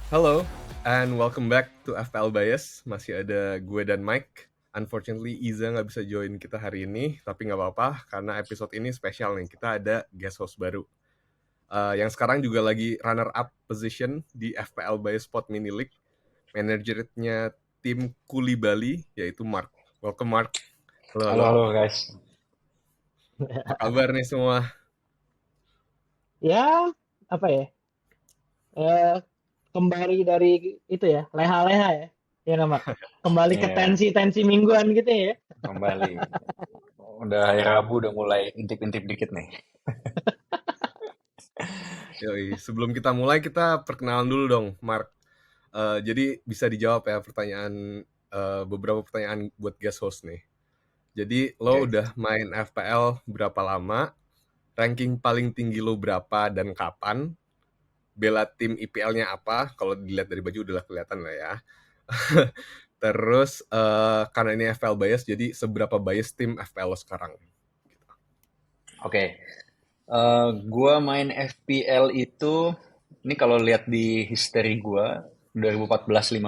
Hello, and welcome back to FPL Bias. Masih ada gue dan Mike. Unfortunately, Iza nggak bisa join kita hari ini, tapi nggak apa-apa, karena episode ini spesial nih. Kita ada guest host baru. Yang sekarang juga lagi runner-up position di FPL Bias Spot Mini League. Manajernya tim Kuli Bali, yaitu Mark. Welcome, Mark. Halo, halo. Halo guys. Apa kabar nih semua? Ya, apa ya? Eh, Kembali dari itu ya, leha-leha ya. Ya nggak, Mak? Kembali ke Iya, tensi-tensi mingguan gitu ya. kembali. Udah hari Rabu udah mulai intip-intip dikit nih. Yoi, sebelum kita mulai, kita perkenalan dulu dong, Mark. Jadi bisa dijawab ya beberapa pertanyaan buat guest host nih. Jadi lo Oke. udah main FPL berapa lama? Ranking paling tinggi lo berapa dan kapan? Bela tim IPL-nya apa? Kalau dilihat dari baju udah kelihatan lah ya. Terus karena ini FPL bias, jadi seberapa bias tim FPL lo sekarang? Oke. Gua main FPL itu ini kalau lihat di history gua 2014-15.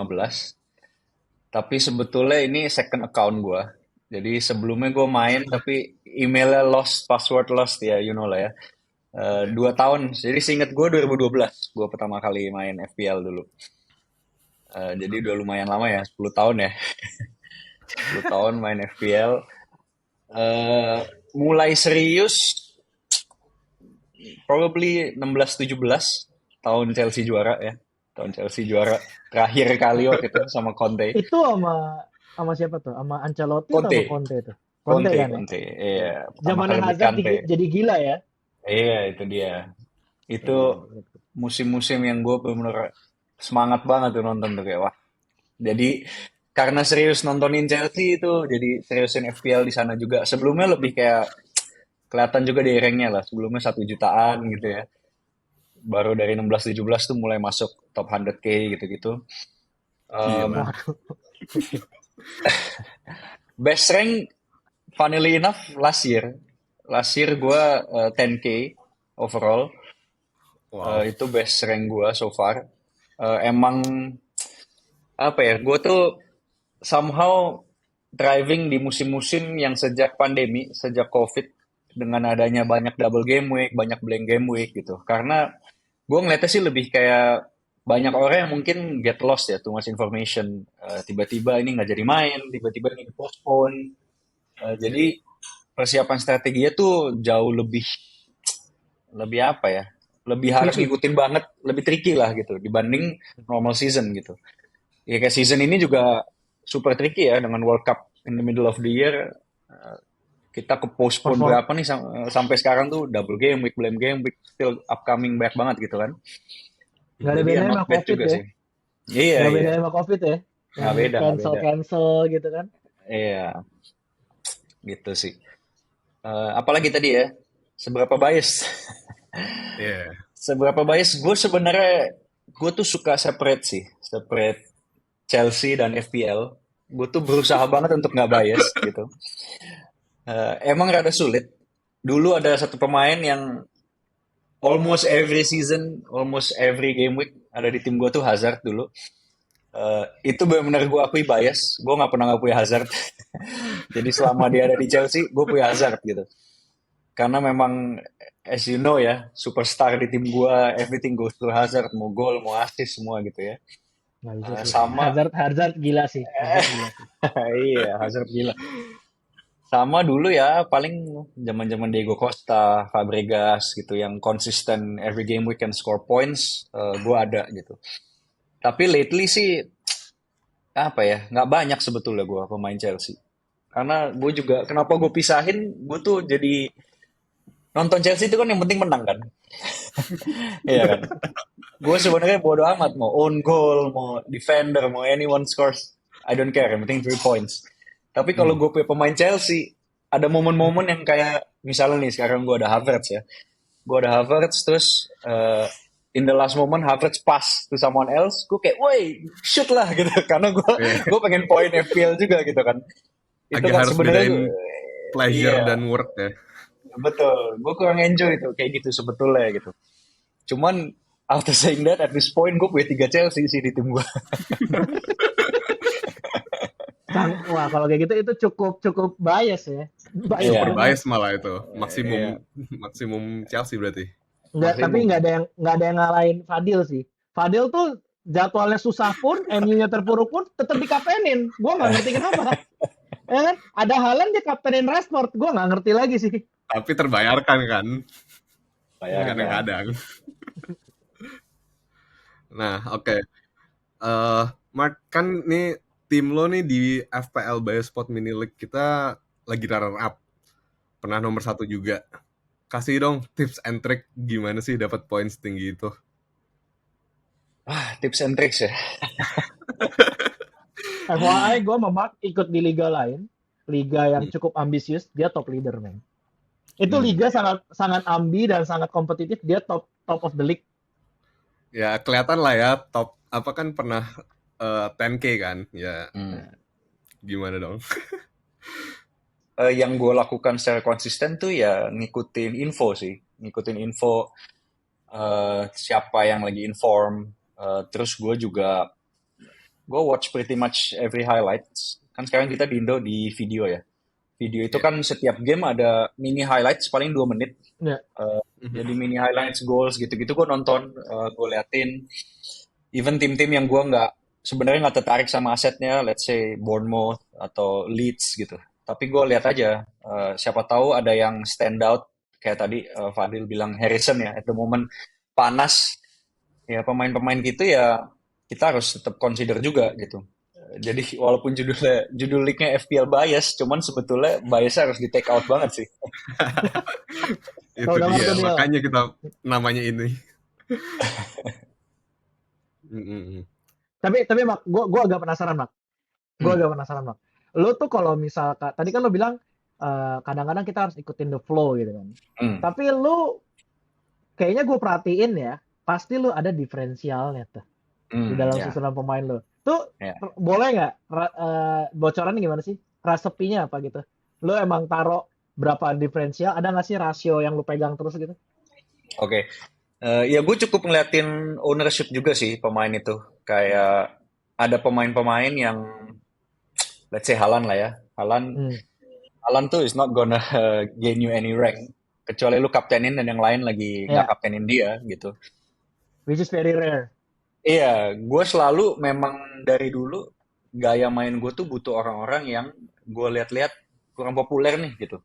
Tapi sebetulnya ini second account gua. Jadi sebelumnya gua main tapi emailnya lost, password lost ya, you know lah ya. 2 tahun. Jadi seinget gue 2012 gue pertama kali main FPL dulu. Jadi udah lumayan lama ya, 10 tahun ya. 10 tahun main FPL. Mulai serius probably 16-17 tahun Chelsea juara ya. Tahun Chelsea juara terakhir kali waktu itu sama Conte. Itu sama siapa tuh? Sama Ancelotti atau Conte, sama Conte tuh? Conte Conte, kan ya? Conte. Iya, pertama Zamannya kali beli Hazard Kante. jadi gila ya. Iya, itu dia. Itu Iya, musim-musim yang gue bener-bener semangat banget tuh nonton tuh kayak wah. Jadi karena serius nontonin Chelsea itu jadi seriusin FPL di sana juga. Sebelumnya lebih kayak kelihatan juga di ranknya lah. Sebelumnya 1 jutaan gitu ya. Baru dari 16-17 tuh mulai masuk top 100K gitu-gitu. Gila. Um, Waduh. Best rank, funnily enough, last year. Last year gue 10K overall. Wow. Itu best rank gue so far. Emang apa ya, gue tuh somehow driving di musim-musim yang sejak pandemi, sejak COVID, dengan adanya banyak double game week, banyak blank game week gitu. Karena gue ngeliatnya sih lebih kayak banyak orang yang mungkin get lost ya, too much information. Tiba-tiba ini nggak jadi main, tiba-tiba ini postpone. Jadi persiapan strateginya tuh jauh lebih lebih apa ya? Lebih harus Tricky. ngikutin banget, lebih tricky lah gitu dibanding normal season gitu. Ya kayak season ini juga super tricky ya dengan World Cup in the middle of the year. Kita ke postpone Perform berapa nih sampai sekarang tuh double game week, blame game week, still upcoming banyak banget gitu kan. nggak ada Jadi ya bedanya not sama bad COVID juga ya. sih. Iya, Nggak iya. bedanya sama COVID ya. Yang Nggak cancel beda. cancel gitu kan. Iya, gitu sih. Apalagi tadi ya, seberapa bias? Yeah. Seberapa bias? Gue tuh suka separate sih, separate Chelsea dan FPL. Gue tuh berusaha banget untuk nggak bias gitu. Emang rada sulit. Dulu ada satu pemain yang almost every season, almost every game week ada di tim gue tuh Hazard dulu. Itu benar-benar gue akui bias. Gue nggak pernah nggak punya Hazard. Jadi selama dia ada di Chelsea, gue punya Hazard gitu. Karena memang as you know ya, superstar di tim gue, everything goes through Hazard, mau gol, mau assist semua gitu ya. Nggak bisa sih. Sama, Hazard Hazard gila sih. Hazard gila sih. iya Hazard gila. Sama dulu ya, paling zaman-zaman Diego Costa, Fabregas gitu yang konsisten every game we can score points, gue ada gitu. Tapi lately sih apa ya, nggak banyak sebetulnya gue pemain Chelsea. Karena gue juga kenapa gue pisahin, gue tuh jadi nonton Chelsea itu kan yang penting menang kan, iya kan. Gue sebenarnya bodo amat mau own goal, mau defender, mau anyone scores, I don't care. Yang penting 3 points. Tapi kalau Hmm. gue punya pemain Chelsea, ada momen-momen yang kayak misalnya nih sekarang gue ada Havertz ya, gue ada Havertz terus in the last moment Havertz pass to someone else, gue kayak, woi shoot lah gitu, karena gue Yeah. gue pengen poin FPL juga gitu kan. Itu Agak kan harus sebenarnya bedain pleasure iya dan work ya. betul, gue kurang enjoy itu kayak gitu sebetulnya gitu. Cuman after saying that, at this point gue punya 3 Chelsea sih di tim gue. Wah, kalau kayak gitu itu cukup bias ya. Bias Iya. Super banget. bias malah itu. Iya. Maksimum Chelsea berarti. Tapi Maksimum. nggak ada yang ngalahin Fadil sih. Fadil tuh jadwalnya susah pun, MU-nya terpuruk pun tetap dikapenin. Gue nggak ngerti kenapa. Ya kan? Ada Haaland dia kaptenin Rashford. Gue nggak ngerti lagi sih. Tapi terbayarkan kan. Bayangkan. Kadang-kadang. Nah, oke. Mark, kan nih tim lo nih di FPL Biosport Mini League kita lagi runner up. Pernah nomor 1 juga. Kasih dong tips and trick gimana sih dapat poin setinggi itu. Tips and tricks ya. FYI gue sama Mark ikut di liga lain. Liga yang cukup ambisius. Dia top leader, man. Itu liga sangat ambi dan sangat kompetitif. Dia top of the league. Ya kelihatan lah ya top apa kan pernah 10K kan ya. Gimana dong? Yang gue lakukan secara konsisten tuh ya ngikutin info siapa yang lagi inform. Terus gue watch pretty much every highlights. Kan sekarang kita di Indo di video ya. Video itu kan setiap game ada mini highlights paling 2 menit. Jadi mini highlights, goals gitu-gitu gue nonton, gue liatin. Even tim-tim yang gue sebenarnya nggak tertarik sama asetnya, let's say Bournemouth atau Leeds gitu. Tapi gue lihat aja, siapa tahu ada yang stand out. Kayak tadi Fadil bilang Harrison ya, at the moment panas. Ya pemain-pemain gitu ya kita harus tetap consider juga gitu. Jadi walaupun judul league-nya FPL bias, cuman sebetulnya biasnya harus di take out banget sih. Itu dia, makanya kita namanya ini. Tapi Mak, gue agak penasaran Mak. Lo tuh kalau misalkan tadi kan lo bilang kadang-kadang kita harus ikutin the flow gitu kan. Tapi lo kayaknya gue perhatiin ya, pasti lo ada diferensialnya tuh di dalam susunan pemain lo. Tuh boleh nggak bocoran gimana sih? Resepinya apa gitu? Lo emang taruh berapa diferensial? Ada nggak sih rasio yang lo pegang terus gitu? Oke. Ya gue cukup ngeliatin ownership juga sih pemain itu. Kayak ada pemain-pemain yang let's say Haaland lah ya. Haaland tuh is not gonna gain you any rank. Kecuali lu kaptenin dan yang lain lagi nggak kaptenin dia gitu. Which is very rare. Iya, gue selalu memang dari dulu gaya main gue tuh butuh orang-orang yang gue lihat-lihat kurang populer nih gitu.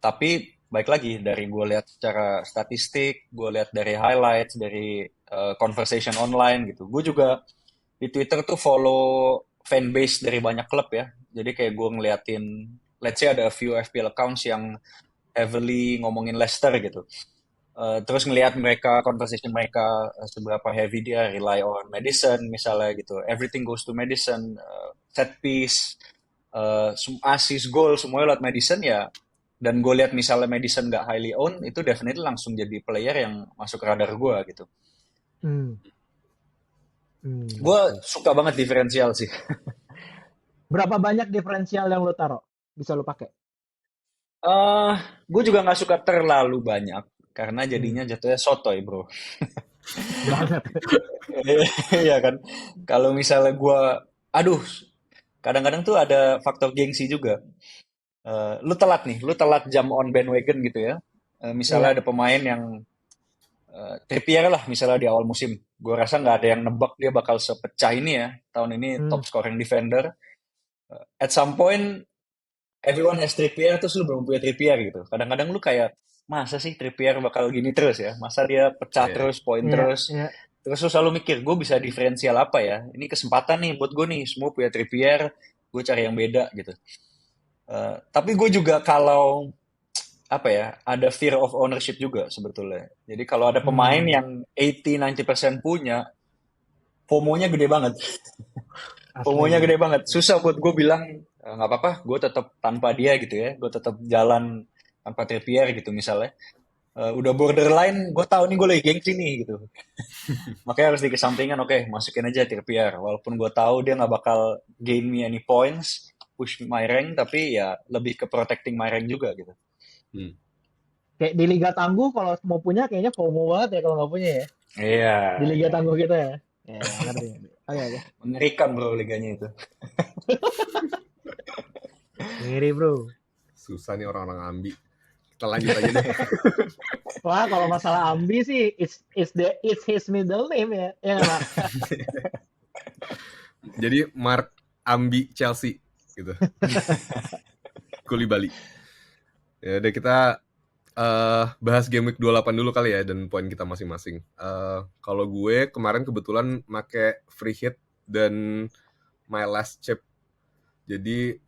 Tapi baik lagi dari gue lihat secara statistik, gue lihat dari highlights, dari conversation online gitu. Gue juga di Twitter tuh follow fanbase dari banyak klub ya. Jadi kayak gue ngeliatin, let's say ada a few FPL accounts yang heavily ngomongin Leicester gitu. Terus ngelihat conversation mereka seberapa heavy dia rely on Madison misalnya gitu. Everything goes to Madison, set piece, assist, goal semuanya lewat Madison ya. Dan gue lihat misalnya Madison nggak highly owned, itu definitely langsung jadi player yang masuk radar gue gitu. Gue suka banget diferensial sih. Berapa banyak diferensial yang lo taruh? Bisa lo pakai? Gue juga nggak suka terlalu banyak. Karena jadinya jatuhnya sotoy bro. Banget. Iya kan. Kalau misalnya gue, kadang-kadang tuh ada faktor gengsi juga. Lu telat jump on bandwagon gitu ya. Misalnya ada pemain yang Trippier lah misalnya di awal musim. Gue rasa nggak ada yang nebak dia bakal sepecah ini ya. Tahun ini top scoring defender. At some point, everyone has Trippier, terus lu belum punya Trippier gitu. Kadang-kadang lu kayak, masa sih Trippier bakal gini terus ya? Masa dia pecah terus, poin terus? Terus lu selalu mikir, gue bisa diferensial apa ya? Ini kesempatan nih buat gue nih, semua punya Trippier, gue cari yang beda gitu. Tapi gue juga kalau, ada fear of ownership juga sebetulnya. Jadi kalau ada pemain yang 80-90% punya, FOMO-nya gede banget. FOMO-nya gede banget. Susah buat gue bilang, nggak apa-apa, gue tetap tanpa dia gitu ya. Gue tetap jalan tanpa Trippier gitu misalnya. Udah borderline, gue tahu nih gue lagi gengsi nih gitu. Makanya harus dikesampingkan, oke, masukin aja Trippier. Walaupun gue tahu dia nggak bakal gain me any points, push my rank, tapi ya lebih ke protecting my rank juga gitu. Kayak di Liga Tangguh kalau mau punya kayaknya FOMO banget ya kalau nggak punya ya. Iya, Di Liga iya. Tangguh kita ya. Ya, ngerti. Oke, oke. Mengerikan bro liganya itu. Ngiri, bro. Susah nih orang-orang ambi. Kita lanjut aja deh. Wah, kalau masalah Ambi sih, it's his middle name ya. Ya nggak, Mak? Jadi Mark Ambi Chelsea gitu. Koulibaly. Ya udah kita bahas game week 28 dulu kali ya dan poin kita masing-masing. Kalau gue kemarin kebetulan make free hit dan my last chip. Jadi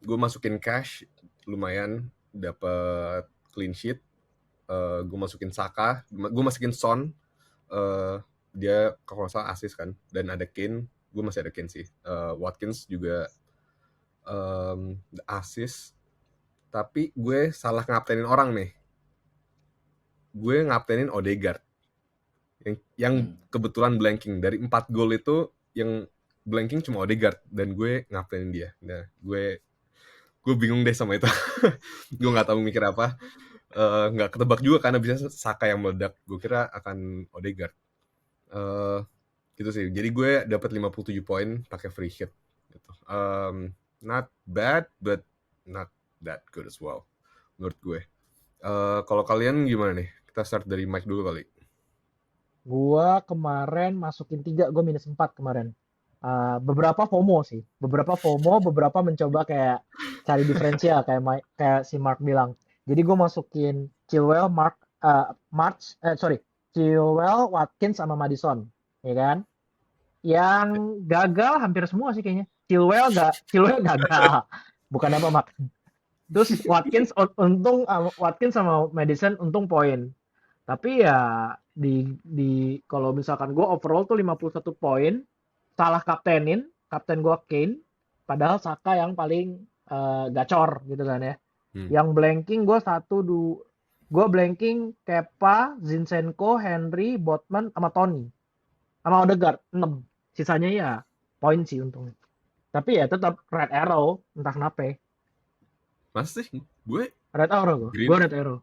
gue masukin cash lumayan dapat clean sheet. Gue masukin Saka, gue masukin Son. Dia kalau nggak salah assist kan dan ada Kane. Gue masih ada Kane sih. Watkins juga assist. Tapi gue salah ngaptenin orang nih. Gue ngaptenin Odegaard. Yang kebetulan blanking. Dari 4 gol itu yang blanking cuma Odegaard. Dan gue ngaptenin dia. Nah, gue bingung deh sama itu. Gue gak tahu mikir apa. Gak ketebak juga karena bisa Saka yang meledak. Gue kira akan Odegaard. Gitu sih. Jadi gue dapat 57 poin pakai free hit. Gitu. Not bad, but not that good as well menurut gue. Kalau kalian gimana nih? Kita start dari Mike dulu kali. Gua kemarin masukin 3, gue minus 4 kemarin. Beberapa FOMO sih. Beberapa mencoba kayak cari diferensial kayak si Mark bilang. Jadi gue masukin Chilwell, Chilwell, Watkins sama Maddison, ya kan? Yang gagal hampir semua sih kayaknya. Chilwell gagal. Bukan apa, Mark. Terus Watkins sama Maddison untung poin. Tapi ya di kalau misalkan gue overall tuh 51 poin, salah kapten gue Kane, padahal Saka yang paling gacor gitu kan ya. Yang blanking gue gue blanking Kepa, Zinchenko, Henry, Botman sama Tony. Sama Odegaard 6. Sisanya ya poin sih untungnya. Tapi ya tetap red arrow, entah kenapa. Masih gue Red arrow gue. Gue red arrow.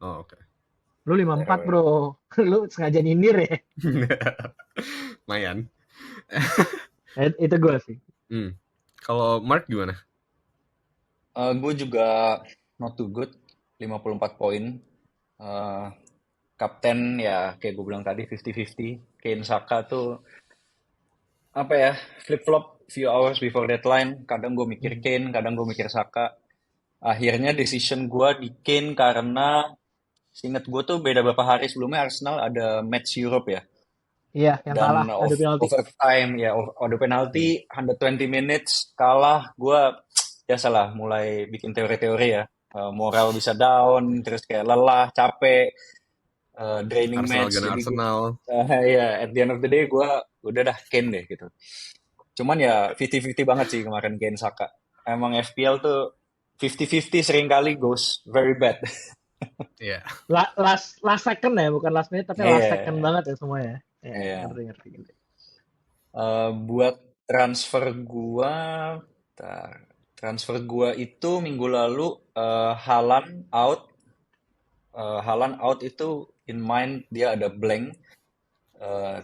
Oh, oke. Lu 54, bro. Lu sengaja nyindir ya. Lumayan. Itu gue sih. Kalau Mark gimana? Gue juga not too good, 54 poin. Kapten ya kayak gue bilang tadi 50-50. Kane Saka tuh apa ya, flip-flop few hours before deadline. Kadang gue mikir Kane, kadang gue mikir Saka. Akhirnya decision gue di Kane karena seingat gue tuh beda beberapa hari sebelumnya Arsenal ada match Europe ya. Iya, yang dan kalah adu penalti. Overtime ya, adu penalti 120 minutes kalah. Gue ya salah mulai bikin teori-teori ya. Moral bisa down, terus kayak lelah, capek, draining Arsenal match. Jadi Arsenal. Ya, at the end of the day gue udah dah Kane deh gitu. Cuman ya 50-50 banget sih kemarin Kane Saka. Emang FPL tuh 50-50 seringkali goes very bad. Iya. Last second ya, bukan last minute tapi last second banget ya semuanya. Iya. Ngerti. Buat transfer gua itu minggu lalu Haaland out. Haaland out itu in mind dia ada blank.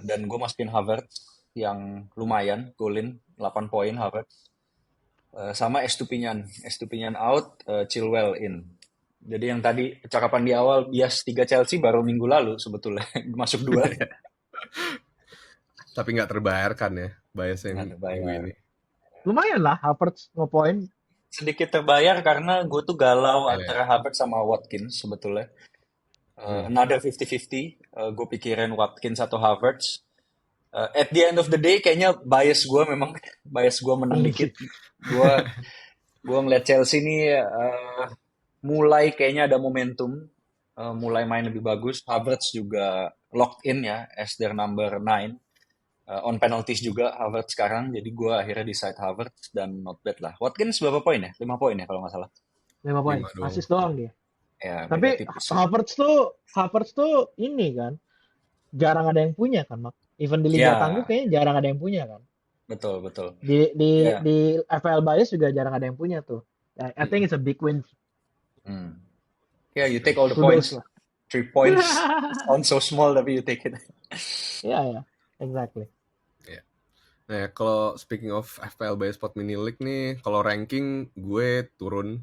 Dan gue masukin Havertz yang lumayan golin 8 poin Havertz. Sama Estupinian out, Chilwell in. Jadi yang tadi percakapan di awal bias 3 Chelsea baru minggu lalu sebetulnya masuk 2. Tapi nggak terbayarkan ya biasnya minggu ini. Lumayan lah Havertz ngepoin. Sedikit terbayar karena gue tuh galau antara Havertz sama Watkins sebetulnya. Another 50-50. Gue pikirin Watkins atau Havertz. At the end of the day kayaknya bias gue menang dikit. Gue ngeliat Chelsea nih mulai kayaknya ada momentum, mulai main lebih bagus. Havertz juga locked in ya as their number 9. On penalties juga Havertz sekarang, jadi gue akhirnya decide Havertz dan not bad lah. Watkins berapa poin ya? 5 poin ya kalau nggak salah. 5 poin, assist doang dia. Ya, tapi Havertz tuh ini kan jarang ada yang punya kan, Mak. Even di Liga Tangguh kayaknya jarang ada yang punya kan. Betul. Di FPL Bias juga jarang ada yang punya tuh. I think it's a big win. Yeah, you take all the Kudos points. lah. 3 points sounds so small tapi you take it. Yeah, exactly. Nah, kalau speaking of FPL by Spot Mini League nih, kalau ranking gue turun.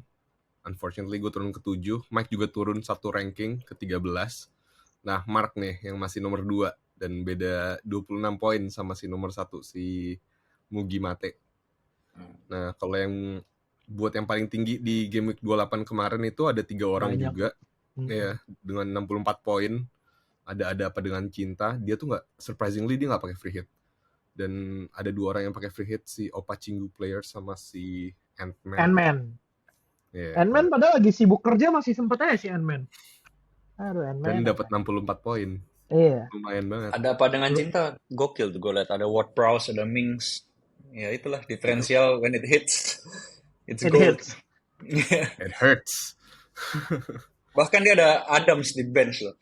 Unfortunately gue turun ke-7. Mike juga turun 1 ranking ke-13. Nah, Mark nih yang masih nomor 2 dan beda 26 poin sama si nomor 1 si Mugi Mate. Nah, kalau yang buat yang paling tinggi di game week 28 kemarin itu ada 3 orang Banyak. juga. Ya, dengan 64 poin. Ada apa dengan Cinta, dia tuh surprisingly dia nggak pakai free hit. Dan ada 2 orang yang pakai free hit, si Opa Chingu player sama si Ant-Man. Yeah. Ant-Man padahal lagi sibuk kerja masih sempet aja si Ant-Man. Aduh, Ant-Man. Dan dapat 64 poin. Iya. Lumayan banget. Ada apa dengan Cinta? Gokil tuh gue liat. Ada Ward Prowse, ada Mings. Ya itulah diferensial when it hits. It hits. It hurts. Bahkan dia ada Adams di bench loh.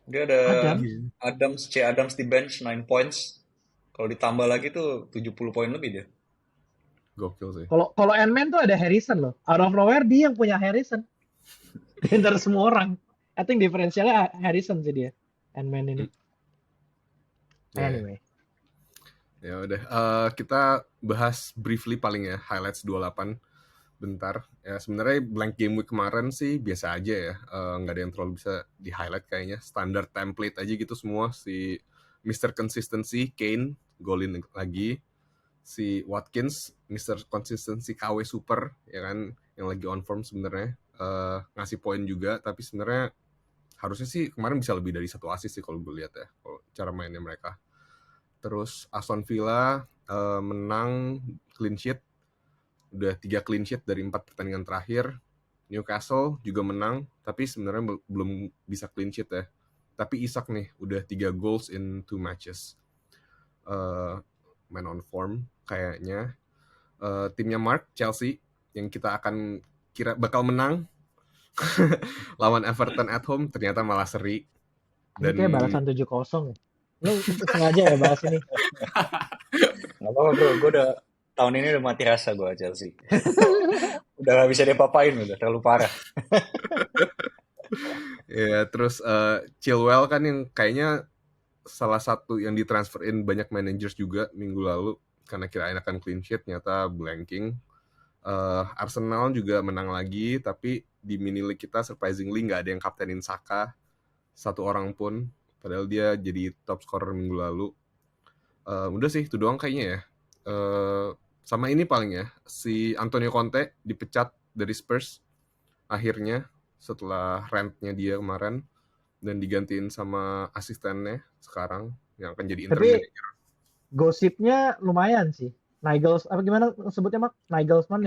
Dia ada Adams di bench 9 points. Kalau ditambah lagi tuh 70 poin lebih dia. Gokil sih. Kalau Ant-Man tuh ada Harrison loh. Out of nowhere dia yang punya Harrison. Di antara semua orang. I think diferensialnya Harrison sih dia. Ant-Man ini. Anyway. Ya udah, kita bahas briefly paling ya highlights 28 bentar. Ya sebenarnya blank game week kemarin sih biasa aja ya. Nggak ada yang terlalu bisa di highlight kayaknya. Standar template aja gitu semua. Si Mr. Consistency Kane golin lagi. Si Watkins Mr. Consistency KW Super ya kan, yang lagi on form sebenarnya, ngasih poin juga, tapi sebenarnya harusnya sih kemarin bisa lebih dari 1 assist sih kalau gue lihat ya, kalau cara mainnya mereka. Terus Aston Villa menang clean sheet, udah 3 clean sheet dari 4 pertandingan terakhir. Newcastle juga menang, tapi sebenarnya belum bisa clean sheet ya. Tapi Isak nih udah 3 goals in 2 matches. Main on form kayaknya. Timnya Mark, Chelsea, yang kita akan kira bakal menang lawan Everton at home, ternyata malah seri. Dan ini kayak balasan 7-0 ya. Lu sengaja ya bahas ini? Gak apa-apa bro, gue tahun ini udah mati rasa gue Chelsea. Udah gak bisa diapa-apain, udah terlalu parah. Ya, terus Chilwell kan yang kayaknya salah satu yang ditransferin banyak managers juga minggu lalu, karena kirain akan clean sheet, ternyata blanking. Arsenal juga menang lagi, tapi di mini league kita surprisingly nggak ada yang kaptenin Saka 1 orang pun, padahal dia jadi top scorer minggu lalu. Udah sih, itu doang kayaknya ya. Sama ini paling ya, si Antonio Conte dipecat dari Spurs akhirnya setelah rentnya dia kemarin, dan digantiin sama asistennya sekarang yang akan jadi interim manager. Tapi gosipnya lumayan sih. Apa gimana sebutnya, Mak? Nagelsmann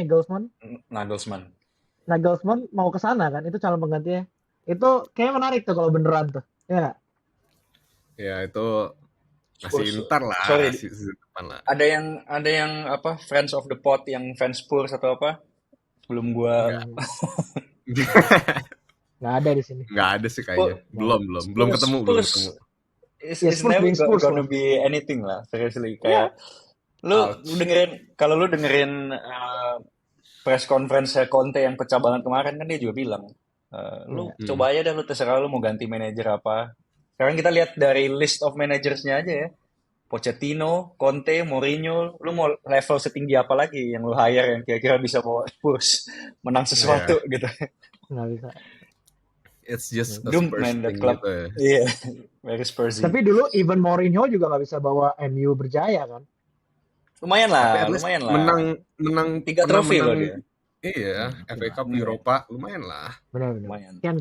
mau ke sana kan? Itu calon penggantinya. Itu kayaknya menarik tuh kalau beneran tuh. Ya. Ya itu masih ntar lah. Sorry. Depan lah. Ada yang apa? Friends of the Pot yang fans Spurs atau apa? Sebelum gua. Nggak ada di sini. Nggak ada sih kayaknya. Belum ketemu. It's never gonna be anything lah, seriously. Kayak lu dengerin press conference Conte yang pecah banget kemarin, kan dia juga bilang, lu coba aja deh, lu terserah lu mau ganti manajer apa. Sekarang kita lihat dari list of managersnya aja ya. Pochettino, Conte, Mourinho, lu mau level setinggi apa lagi yang lu hire yang kira-kira bisa bawa Spurs menang sesuatu gitu. Nggak bisa. It's just a Spurs thing club. gitu ya. Iya, very Spursy. Tapi dulu even Mourinho juga nggak bisa bawa MU berjaya kan? Lumayan lah. Menang 3 trofi loh dia. Iya, FA Cup, Europa, lumayan lah. Benar. Kan.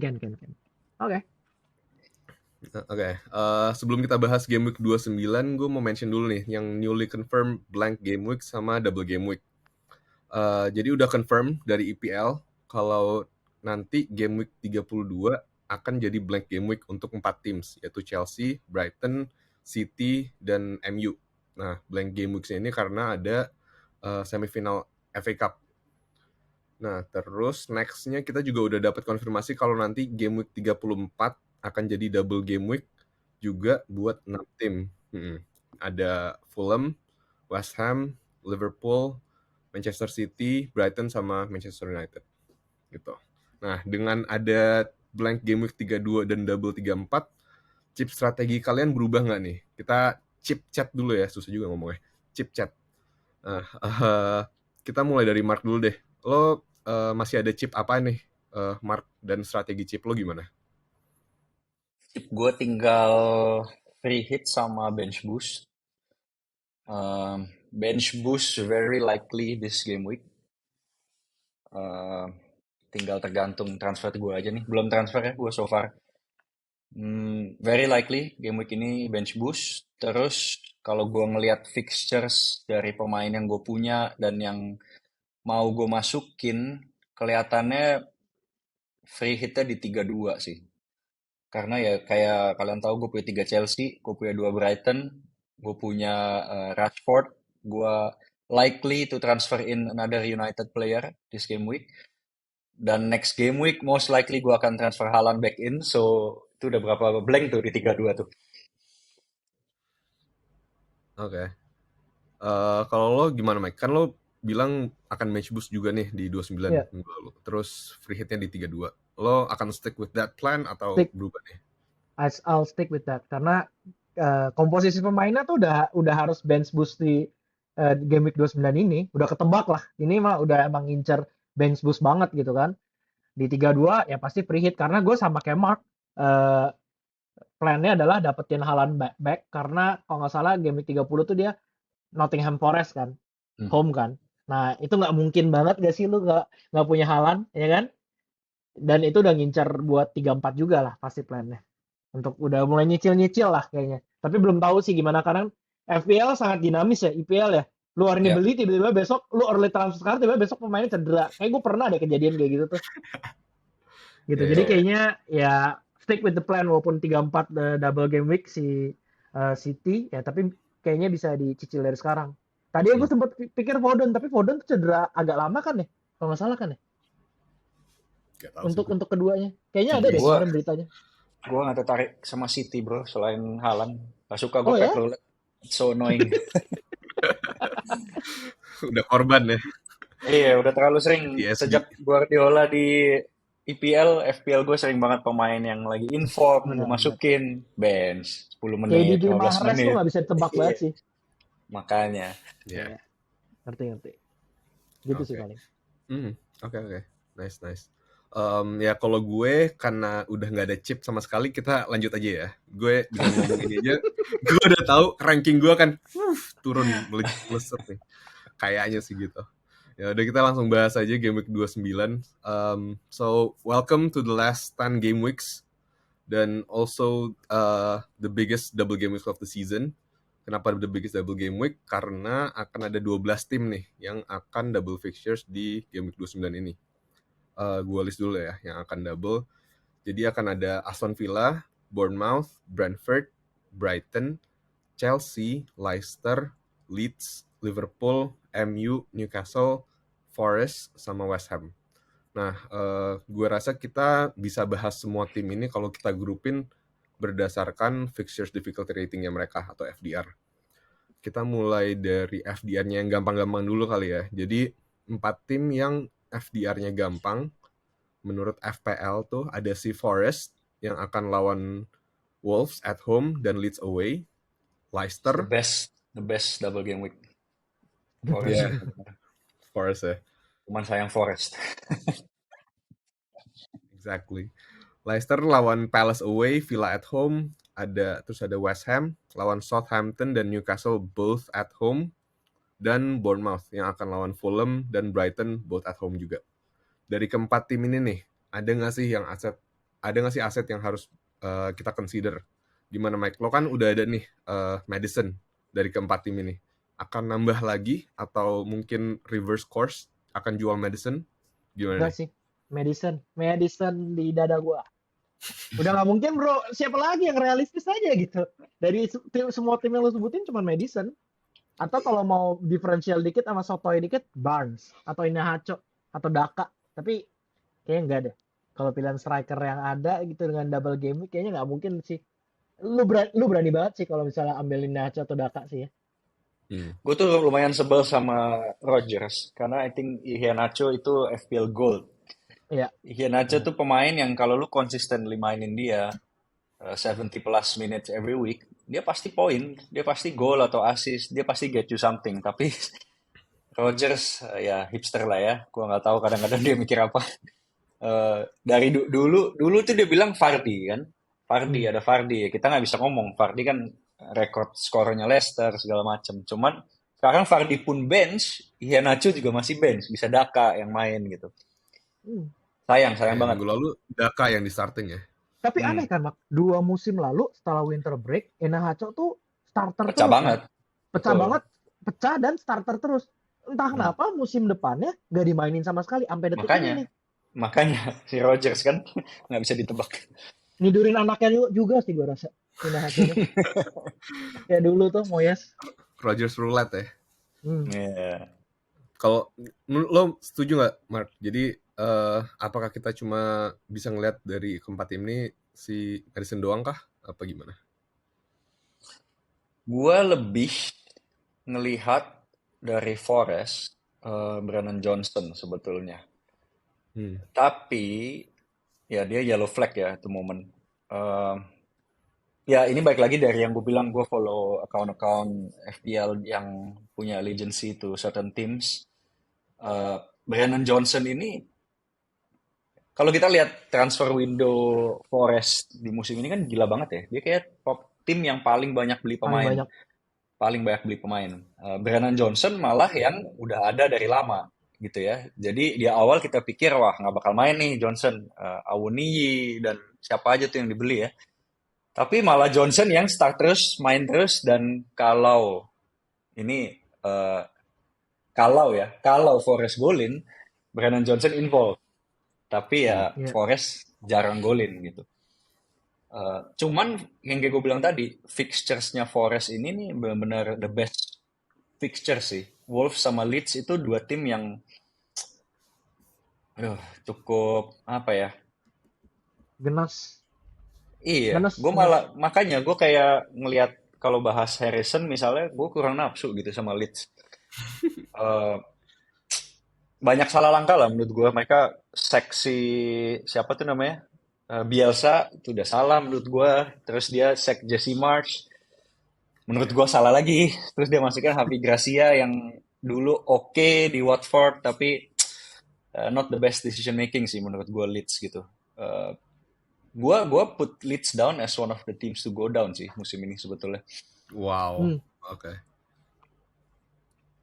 Oke. Sebelum kita bahas game week 29, gue mau mention dulu nih yang newly confirmed blank game week sama double game week. Jadi udah confirm dari EPL kalau nanti game week 32 akan jadi blank game week untuk 4 teams, yaitu Chelsea, Brighton, City, dan MU. Nah, blank game week ini karena ada semifinal FA Cup. Nah, terus nextnya kita juga udah dapat konfirmasi kalau nanti game week 34 akan jadi double game week juga buat 6 tim. Ada Fulham, West Ham, Liverpool, Manchester City, Brighton, sama Manchester United. Gitu. Nah, dengan ada blank game week 32 dan double 34, chip strategi kalian berubah nggak nih? Kita chip chat dulu ya, susah juga ngomongnya. Chip chat. Kita mulai dari Mark dulu deh. Lo masih ada chip apa nih, Mark, dan strategi chip lo gimana? Chip gue tinggal free hit sama bench boost. Bench boost very likely this game week. Tinggal tergantung transfer gue aja nih. Belum transfer ya gue so far. Very likely game week ini bench boost. Terus kalau gue ngelihat fixtures dari pemain yang gue punya dan yang mau gue masukin, kelihatannya free hitnya di 3-2 sih. Karena ya kayak kalian tahu gue punya 3 Chelsea, gue punya 2 Brighton, gue punya Rashford, gue likely to transfer in another United player this game week. Dan next game week most likely gue akan transfer Haaland back in, so itu udah berapa blank tuh di 3-2 tuh. Oke. Kalau lo gimana, Mike? Kan lo bilang akan match boost juga nih di 29 minggu lalu. Terus free hitnya di 32. Lo akan stick with that plan atau berubah nih? I'll stick with that karena komposisi pemainnya tuh udah harus bench boost di game week 29 ini, udah ketebak lah. Ini mah udah emang ngincer bench boost banget gitu kan. Di 32 ya pasti free hit karena gue sama kayak Mark, plannya adalah dapetin Haaland back karena kalau nggak salah game week 30 tuh dia Nottingham Forest kan, home kan. Nah itu nggak mungkin banget gak sih lu nggak punya Haaland, ya kan? Dan itu udah ngincer buat 34 juga lah pasti plannya. Untuk udah mulai nyicil-nyicil lah kayaknya. Tapi belum tahu sih gimana karena FPL sangat dinamis ya, IPL ya. Lu hari ini beli tiba-tiba besok lu early transfer sekarang tiba-tiba besok pemainnya cedera. Kayak gue pernah ada kejadian kayak gitu tuh. Gitu. Jadi kayaknya ya stick with the plan walaupun 3-4 double game week si City ya, tapi kayaknya bisa dicicil dari sekarang. Tadi gue sempat pikir Foden, tapi Foden tuh cedera agak lama kan ya? Kalau nggak salah kan ya? Untuk keduanya. Kayaknya ada deh kemarin beritanya. Gue gak tertarik sama City bro, selain Haaland. Gak suka gue Pep Roulette. It's so annoying. Udah korban ya? Iya, udah terlalu sering. Sejak Guardiola di IPL, FPL gue sering banget pemain yang lagi inform, gue masukin bench 10 menit, 15 menit. Tuh gak bisa ditebak banget sih. Makanya. Ngerti. Gitu sih paling. Oke. Nice. Ya kalau gue karena udah nggak ada chip sama sekali, kita lanjut aja ya. Gue bisa ngomong ini aja. Gue udah tahu ranking gue akan turun melesat nih. Kayaknya sih gitu. Ya udah kita langsung bahas aja game week 29. So welcome to the last 10 game weeks dan also the biggest double game week of the season. Kenapa the biggest double game week? Karena akan ada 12 tim nih yang akan double fixtures di game week 29 ini. Gue list dulu ya yang akan double. Jadi akan ada Aston Villa, Bournemouth, Brentford, Brighton, Chelsea, Leicester, Leeds, Liverpool, MU, Newcastle, Forest, sama West Ham. Nah, gue rasa kita bisa bahas semua tim ini kalau kita grupin berdasarkan fixtures difficulty ratingnya mereka atau FDR. Kita mulai dari FDR-nya yang gampang-gampang dulu kali ya. Jadi 4 tim yang FDR-nya gampang menurut FPL tuh ada si Forest yang akan lawan Wolves at home dan Leeds away. Leicester the best double game week. Forest ya. Cuman sayang Forest. Exactly. Leicester lawan Palace away, Villa at home, terus ada West Ham lawan Southampton dan Newcastle both at home, dan Bournemouth yang akan lawan Fulham dan Brighton both at home juga. Dari keempat tim ini nih, ada nggak sih aset yang harus kita consider? Gimana Mike? Lo kan udah ada nih Maddison dari keempat tim ini. Akan nambah lagi atau mungkin reverse course akan jual Maddison? Gimana? Enggak sih. Maddison di dada gua. Udah nggak mungkin bro, siapa lagi yang realistis aja gitu. Dari semua tim yang lo sebutin cuma Maddison. Atau kalau mau diferensial dikit sama sotoy dikit, Barnes atau Iheanacho atau Daka. Tapi kayaknya enggak deh. Kalau pilihan striker yang ada gitu dengan double game week kayaknya nggak mungkin sih. Lu berani banget sih kalau misalnya ambil Iheanacho atau Daka sih ya. Gue tuh lumayan sebel sama Rodgers karena I think Iheanacho itu FPL gold. Iya. Iheanacho tuh pemain yang kalau lu consistently mainin dia 70 plus minutes every week, dia pasti poin, dia pasti goal atau assist, dia pasti get you something. Tapi Rodgers ya hipster lah ya, gua nggak tahu kadang-kadang dia mikir apa. Dari dulu tuh dia bilang Vardy kan, Vardy Hmm. ada Vardy, kita nggak bisa ngomong Vardy kan rekor skornya Leicester segala macam. Cuman sekarang Vardy pun bench, Iheanacho juga masih bench, bisa Daka yang main gitu. Hmm. Sayang Ya, banget. minggu lalu Daka yang di starting ya. Tapi Hmm, aneh kan, Mak? 2 musim lalu setelah winter break, Enahacho tuh starter pecah terus kan? banget, Pecah betul. banget, pecah dan starter terus. Entah Hmm. kenapa musim depannya gak dimainin sama sekali sampai detik ini Makanya, nih. makanya si Rodgers kan nggak bisa ditebak. Nidurin anaknya juga sih gua rasa. Enahacho nih. Ya dulu tuh Moyes. Rogers roulette ya. Hmm. Iya. Kalau lo setuju nggak, Mark? Jadi apakah kita cuma bisa ngeliat dari keempat tim ini si Madison doang kah? Apa gimana? Gua lebih ngelihat dari Forest Brandon Johnson sebetulnya. Hmm. Tapi ya dia yellow flag ya at the moment. Eh, ya ini baik lagi dari yang gue bilang gue follow account-account FPL yang punya allegiance to certain teams. Eh, Brandon Johnson ini kalau kita lihat transfer window Forest di musim ini kan gila banget ya. Dia kayak top tim yang paling banyak beli Paling pemain. banyak. Paling banyak beli pemain. Brandon Johnson malah yang udah ada dari lama gitu ya. Jadi di awal kita pikir wah nggak bakal main nih Johnson, Awoniyi dan siapa aja tuh yang dibeli ya. Tapi malah Johnson yang start terus, main terus dan ini eh, kalau Forest golin, Brandon Johnson involved. Tapi Hmm. ya Ya. Forest jarang golin gitu. Cuman yang kayak gue bilang tadi, fixtures-nya Forest ini nih benar-benar the best fixture sih. Wolves sama Leeds itu dua tim yang aduh, cukup apa ya? Genas. Iya, Genas, gue genas. malah makanya gue kayak ngelihat kalau bahas Harrison misalnya, gue kurang nafsu gitu sama Leeds. Eh, banyak salah langkah lah menurut gue. Mereka seksi siapa tuh namanya? Bielsa itu udah salah menurut gue. Terus dia sek Jesse Marsch. Menurut gue salah lagi. Terus dia masukkan Javi Gracia yang dulu oke di Watford tapi not the best decision making sih menurut gue Leeds gitu. Uh, gua put Leeds down as one of the teams to go down sih musim ini sebetulnya. Wow. Hmm. Oke.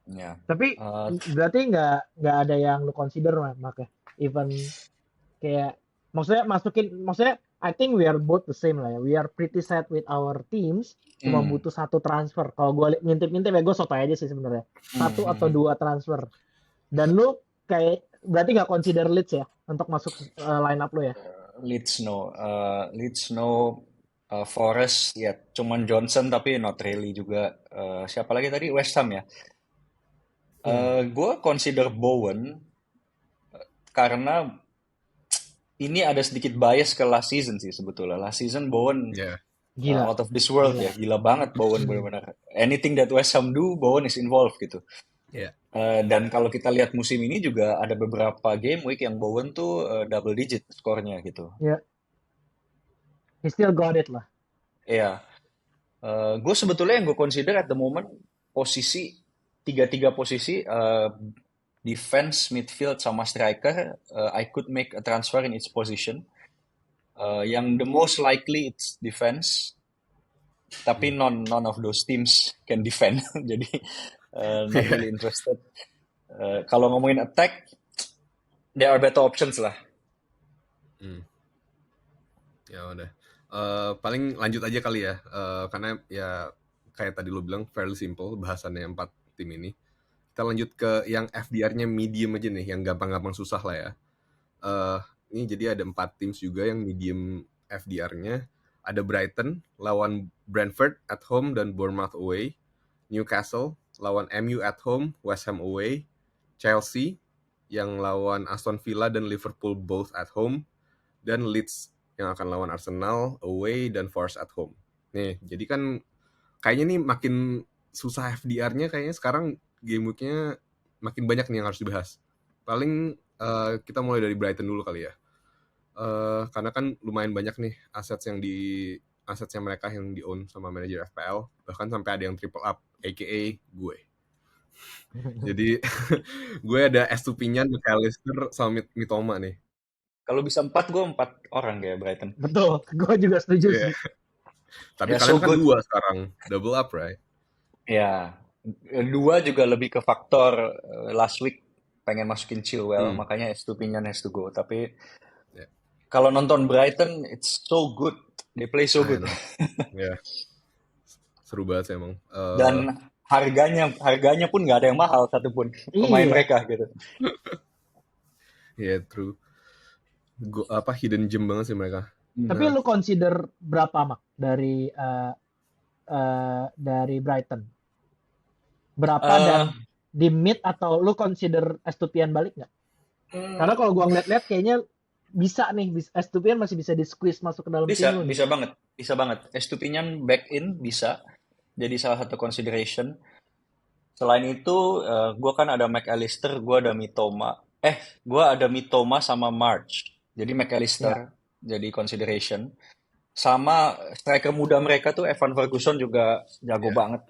Ya. Tapi Uh, berarti nggak ada yang lu consider Mak ya? Even kayak maksudnya I think we are both the same lah ya. We are pretty sad with our teams. Cuma hmm, butuh 1 transfer. Kalau gue ngintip-ngintip ya gue sotoy aja sih sebenarnya. hmm, 1 atau 2 transfer. Dan lu kayak berarti nggak consider Leeds ya untuk masuk line up lu ya? Leeds no, Forest ya cuman Johnson tapi not really juga. Siapa lagi tadi West Ham ya. Hmm. Gue consider Bowen karena ini ada sedikit bias ke last season sih sebetulnya. Last season Bowen Ya. Gila, out of this world gila. ya, gila banget Bowen Hmm. benar-benar. Anything that West Ham do, Bowen is involved gitu. Ya. Dan kalau kita lihat musim ini juga ada beberapa game week yang Bowen tuh double digit skornya gitu. Ya, he still got it lah. Iya, gue sebetulnya yang gue consider at the moment posisi tiga posisi defense, midfield sama striker, I could make a transfer in each position. Yang the most likely it's defense, tapi none of those teams can defend. Jadi not Iya. really interested. Kalau ngomongin attack, there are better options lah. Hmm. Ya udah. Paling lanjut aja kali ya. Karena ya kayak tadi lo bilang fairly simple bahasannya 4 tim ini. Kita lanjut ke yang FDR-nya medium aja nih, yang gampang-gampang susah lah ya. Ini jadi ada 4 tim juga yang medium FDR-nya. Ada Brighton lawan Brentford at home dan Bournemouth away. Newcastle lawan MU at home, West Ham away. Chelsea yang lawan Aston Villa dan Liverpool both at home. Dan Leeds yang akan lawan Arsenal away dan Forest at home. Nih, jadi kan kayaknya nih makin susah FDR-nya kayaknya sekarang game week-nya makin banyak nih yang harus dibahas. Paling Kita mulai dari Brighton dulu kali ya. Karena kan lumayan banyak nih asetnya mereka yang di-own sama manajer FPL, bahkan sampai ada yang triple up, aka gue. Jadi gue ada Estupiñán, McAllister, sama Mitoma nih. Kalau bisa 4, gue 4 orang kayak Brighton. Betul, gue juga setuju Yeah. sih. Tapi Ya, kalian so kan good. 2 sekarang, double up, right? Ya, 2 juga lebih ke faktor last week pengen masukin Chilwell, makanya Estupiñán has to go. Tapi Yeah. kalau nonton Brighton, it's so good. They play so good. Yeah. Seru banget sih emang. Dan harganya pun nggak ada yang mahal satupun pemain mereka gitu. Yeah, true. Hidden gem banget sih mereka. Tapi lu consider berapa Mak dari Brighton? Berapa dan di mid atau lu consider Estupiñán balik nggak? Karena kalau gua ngeliat-liat kayaknya bisa nih, Estupiñán masih bisa di squeeze masuk ke dalam tim lu. Bisa banget. Estupiñán back in bisa jadi salah satu consideration. Selain itu, gue kan ada McAllister, gue ada Mitoma sama March. Jadi McAllister jadi consideration. Sama striker muda mereka tuh Evan Ferguson juga jago banget.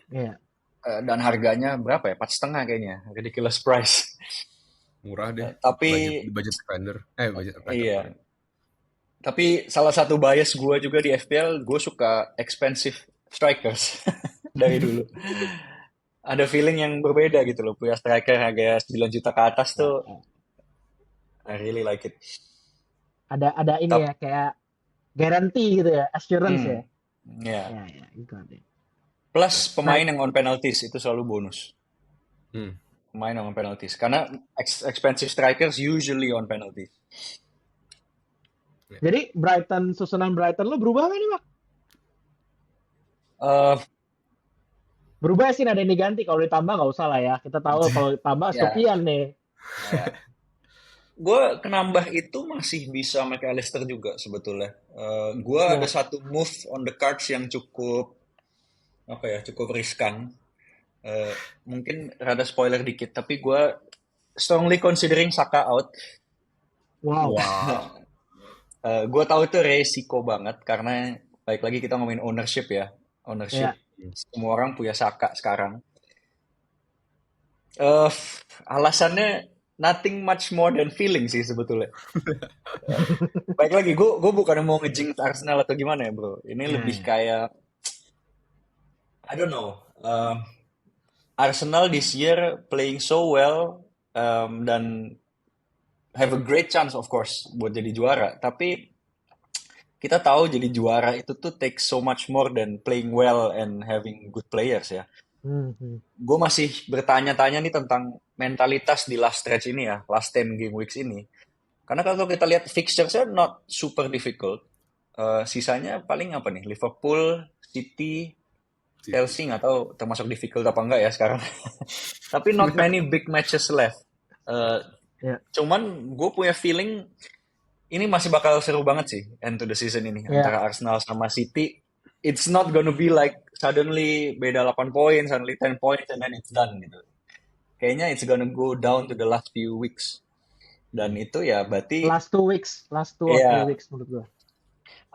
Dan harganya berapa ya? 4,5 kayaknya. Ridiculous price. Murah deh. Tapi budget defender. Budget attacker. Iya. Tapi salah satu bias gue juga di FPL, gue suka expensive strikers dari dulu. Ada feeling yang berbeda gitu loh, punya striker harga 9 juta ke atas tuh. I really like it. Ada ini ya, kayak guarantee gitu ya, assurance ya. Iya. Gitu. Plus pemain yang on penalties itu selalu bonus. Pemain yang on penalties. Karena expensive strikers usually on penalties. Jadi susunan Brighton lo berubah nggak nih, Mak? Berubah sih, ada yang diganti. Kalau ditambah nggak usah lah ya. Kita tahu kalau ditambah Estupiñán nih. Gue kenambah itu masih bisa McAllister juga sebetulnya. Gue ada satu move on the cards yang cukup riskan. Mungkin rada spoiler dikit, tapi gue strongly considering Saka out. Wow. Gue tahu itu resiko banget karena baik lagi kita ngomongin ownership ya. Semua orang punya Saka sekarang. Alasannya nothing much more than feeling sih sebetulnya. Baik lagi, gue bukan mau ngejinx Arsenal atau gimana ya bro. Ini lebih kayak I don't know. Arsenal this year playing so well dan have a great chance of course buat jadi juara. Tapi kita tahu jadi juara itu tuh takes so much more than playing well and having good players ya. Gue masih bertanya-tanya nih tentang mentalitas di last stretch ini ya, last 10 game weeks ini. Karena kalau kita lihat fixtures-nya not super difficult. Sisanya paling apa nih? Liverpool, City, Chelsea nggak tahu termasuk difficult apa enggak ya sekarang. Tapi not many big matches left. Cuman gue punya feeling ini masih bakal seru banget sih end to the season ini antara Arsenal sama City. It's not gonna be like suddenly beda 8 poin, suddenly 10 points and then it's done gitu. Kayaknya it's gonna go down to the last few weeks. Dan itu ya berarti last 2 weeks or 3 weeks menurut gue.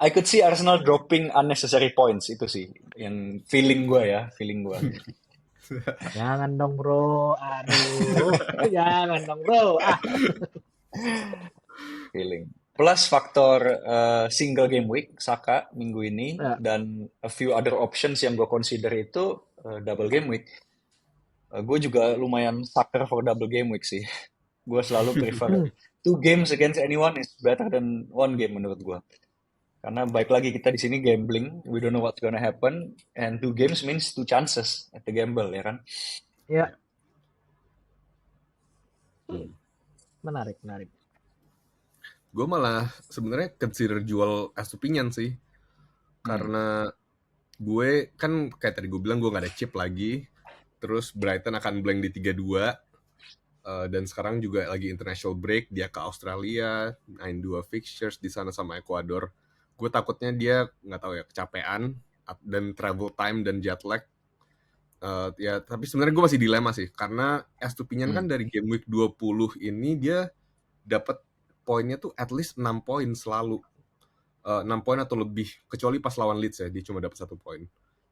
I could see Arsenal dropping unnecessary points, itu sih yang feeling gue. Jangan dong bro, aduh, jangan dong bro. Feeling. Plus faktor single game week Saka minggu ini dan a few other options yang gue consider itu double game week. Gue juga lumayan sucker for double game week sih. Gue selalu prefer 2 games against anyone is better than 1 game menurut gue. Karena baik lagi kita di sini gambling, we don't know what's gonna happen, and 2 games means 2 chances at the gamble, ya kan? Iya. Menarik. Gue malah sebenarnya consider jual Estupiñán sih, karena gue kan kayak tadi gue bilang gue nggak ada chip lagi, terus Brighton akan blank di 3-2. Dan sekarang juga lagi international break, dia ke Australia, main 2 fixtures di sana sama Ecuador. Gue takutnya dia nggak tahu ya kecapean dan travel time dan jet lag. Tapi sebenarnya gue masih dilema sih karena Estupiñán kan dari game week 20 ini dia dapat poinnya tuh at least 6 poin selalu. 6 poin atau lebih, kecuali pas lawan Leeds ya, dia cuma dapat 1 poin.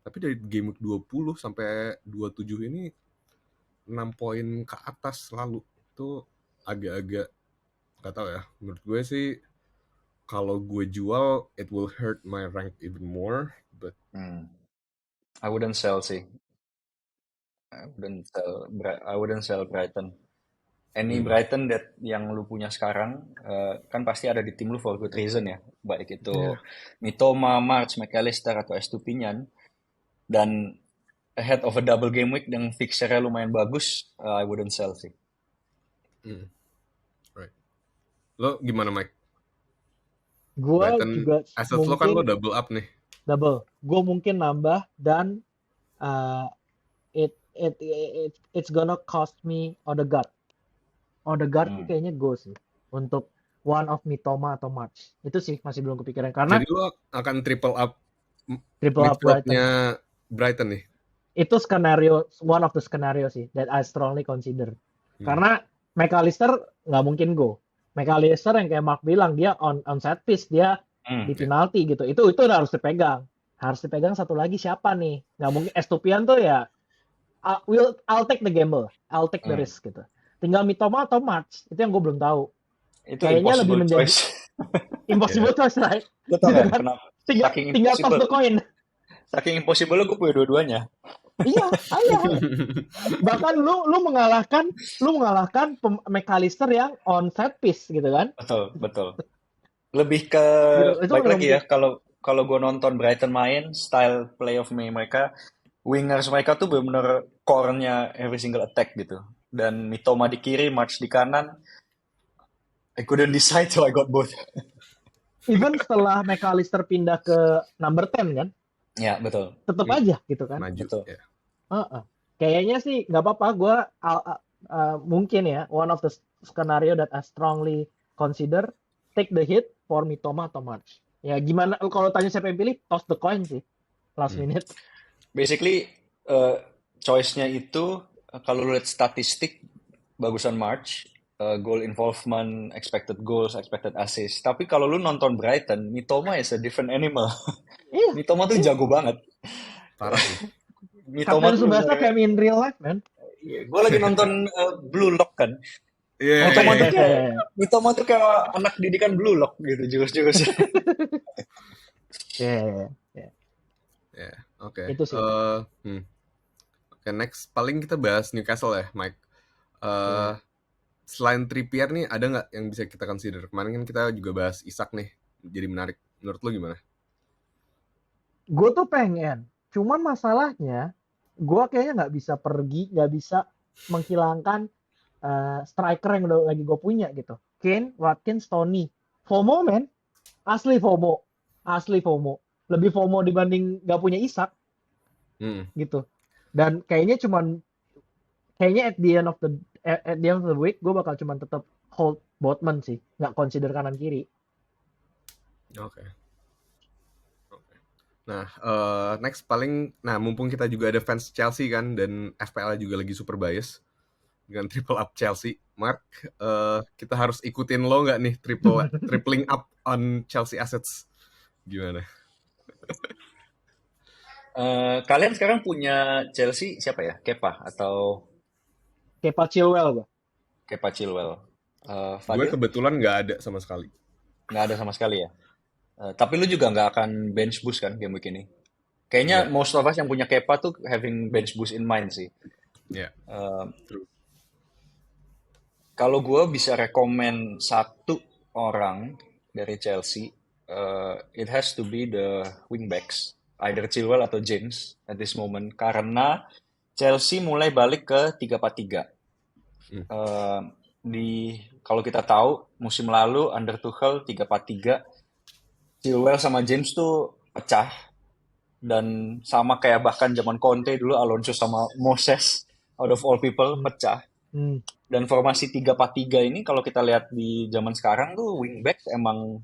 Tapi dari game week 20 sampai 27 ini 6 poin ke atas selalu. Itu agak-agak nggak tahu ya. Menurut gue sih kalau gue jual, it will hurt my rank even more. But I wouldn't sell sih. I wouldn't sell Brighton. Any Brighton that yang lu punya sekarang kan pasti ada di tim lu for good reason ya. Baik itu Mitoma, March, McAllister atau Estupiñán. Dan ahead of a double game week yang fixture-nya lumayan bagus, I wouldn't sell sih. Right. Lo gimana, Mike? Gue juga asset lo kan lo double up nih. Double. Gue mungkin nambah dan it's gonna cost me Odegaard. Odegaard kayaknya go sih untuk one of Mitoma atau March. Itu sih masih belum kepikiran karena. Jadi lo akan triple up Brighton nih. Itu one of the scenario sih that I strongly consider. Karena McAllister nggak mungkin go. McAllister yang kayak Mark bilang dia on set piece, dia di penalti gitu. Itu udah harus dipegang. Harus dipegang satu lagi siapa nih? Nggak mungkin Estupiñán tuh ya. I'll take the gamble. I'll take the risk gitu. Tinggal Mitoma atau March, itu yang gue belum tahu. Itu kayaknya lebih menjadi impossible choice, right? Betul kan? Kenapa? Tinggal toss the coin. Saking impossible gue punya dua-duanya. Iya. Bahkan lu mengalahkan McAllister yang on set piece gitu kan? Betul. Lebih ke baik lagi ya kalau gue nonton Brighton main, style play of mereka, wingers mereka tuh benar-benar core-nya every single attack gitu. Dan Mitoma di kiri, March di kanan. I couldn't decide, so I got both. Even setelah McAllister pindah ke number 10 kan? Ya, betul. Tetap aja gitu kan? Maju. Betul. Kayaknya sih nggak apa-apa. Gue mungkin ya, one of the scenario that I strongly consider, take the hit for Mitoma atau March. Ya gimana, kalau tanya siapa yang pilih, toss the coin sih. Last minute. Basically, choice-nya itu, kalau lu lihat statistik, bagusan March, goal involvement, expected goals, expected assist. Tapi kalau lu nonton Brighton, Mitoma is a different animal. Mitoma tuh jago banget. Parah sih. Mitoma tuh Subasa kayak in real life, man. Gue lagi nonton Blue Lock kan. Mitoma tuh kayak anak didikan Blue Lock gitu, jurus-jurus. Oke. Itu sih. Oke, next paling kita bahas Newcastle ya, Mike. Selain Trippier nih, ada nggak yang bisa kita consider? Kemarin kan kita juga bahas Isak nih, jadi menarik. Menurut lo gimana? Gue tuh pengen, cuman masalahnya, gue kayaknya nggak bisa menghilangkan striker yang udah lagi gue punya gitu. Kane, Watkins, Tony. FOMO, man. Asli FOMO. Lebih FOMO dibanding nggak punya Isak. Gitu. Dan kayaknya at the end of the week gue bakal cuman tetap hold Botman sih, nggak consider kanan kiri. Oke. Nah, next paling, mumpung kita juga ada fans Chelsea kan, dan FPL juga lagi super bias dengan triple up Chelsea. Mark, kita harus ikutin lo nggak nih tripling up on Chelsea assets? Gimana? Kalian sekarang punya Chelsea siapa ya? Kepa atau? Kepa Chilwell, Kepa Chilwell. Gue kebetulan nggak ada sama sekali. Nggak ada sama sekali ya? Tapi lu juga nggak akan bench boost kan game week ini? Kayaknya most of us yang punya Kepa tuh having bench boost in mind sih. True. Kalau gue bisa rekomen satu orang dari Chelsea, it has to be the wingbacks, either Chilwell atau James at this moment, karena Chelsea mulai balik ke 3-4-3. Kalau kita tahu musim lalu under Tuchel 3-4-3, Chilwell sama James tuh pecah, dan sama kayak bahkan zaman Conte dulu, Alonso sama Moses out of all people pecah. Dan formasi 3-4-3 ini kalau kita lihat di zaman sekarang tuh wingback emang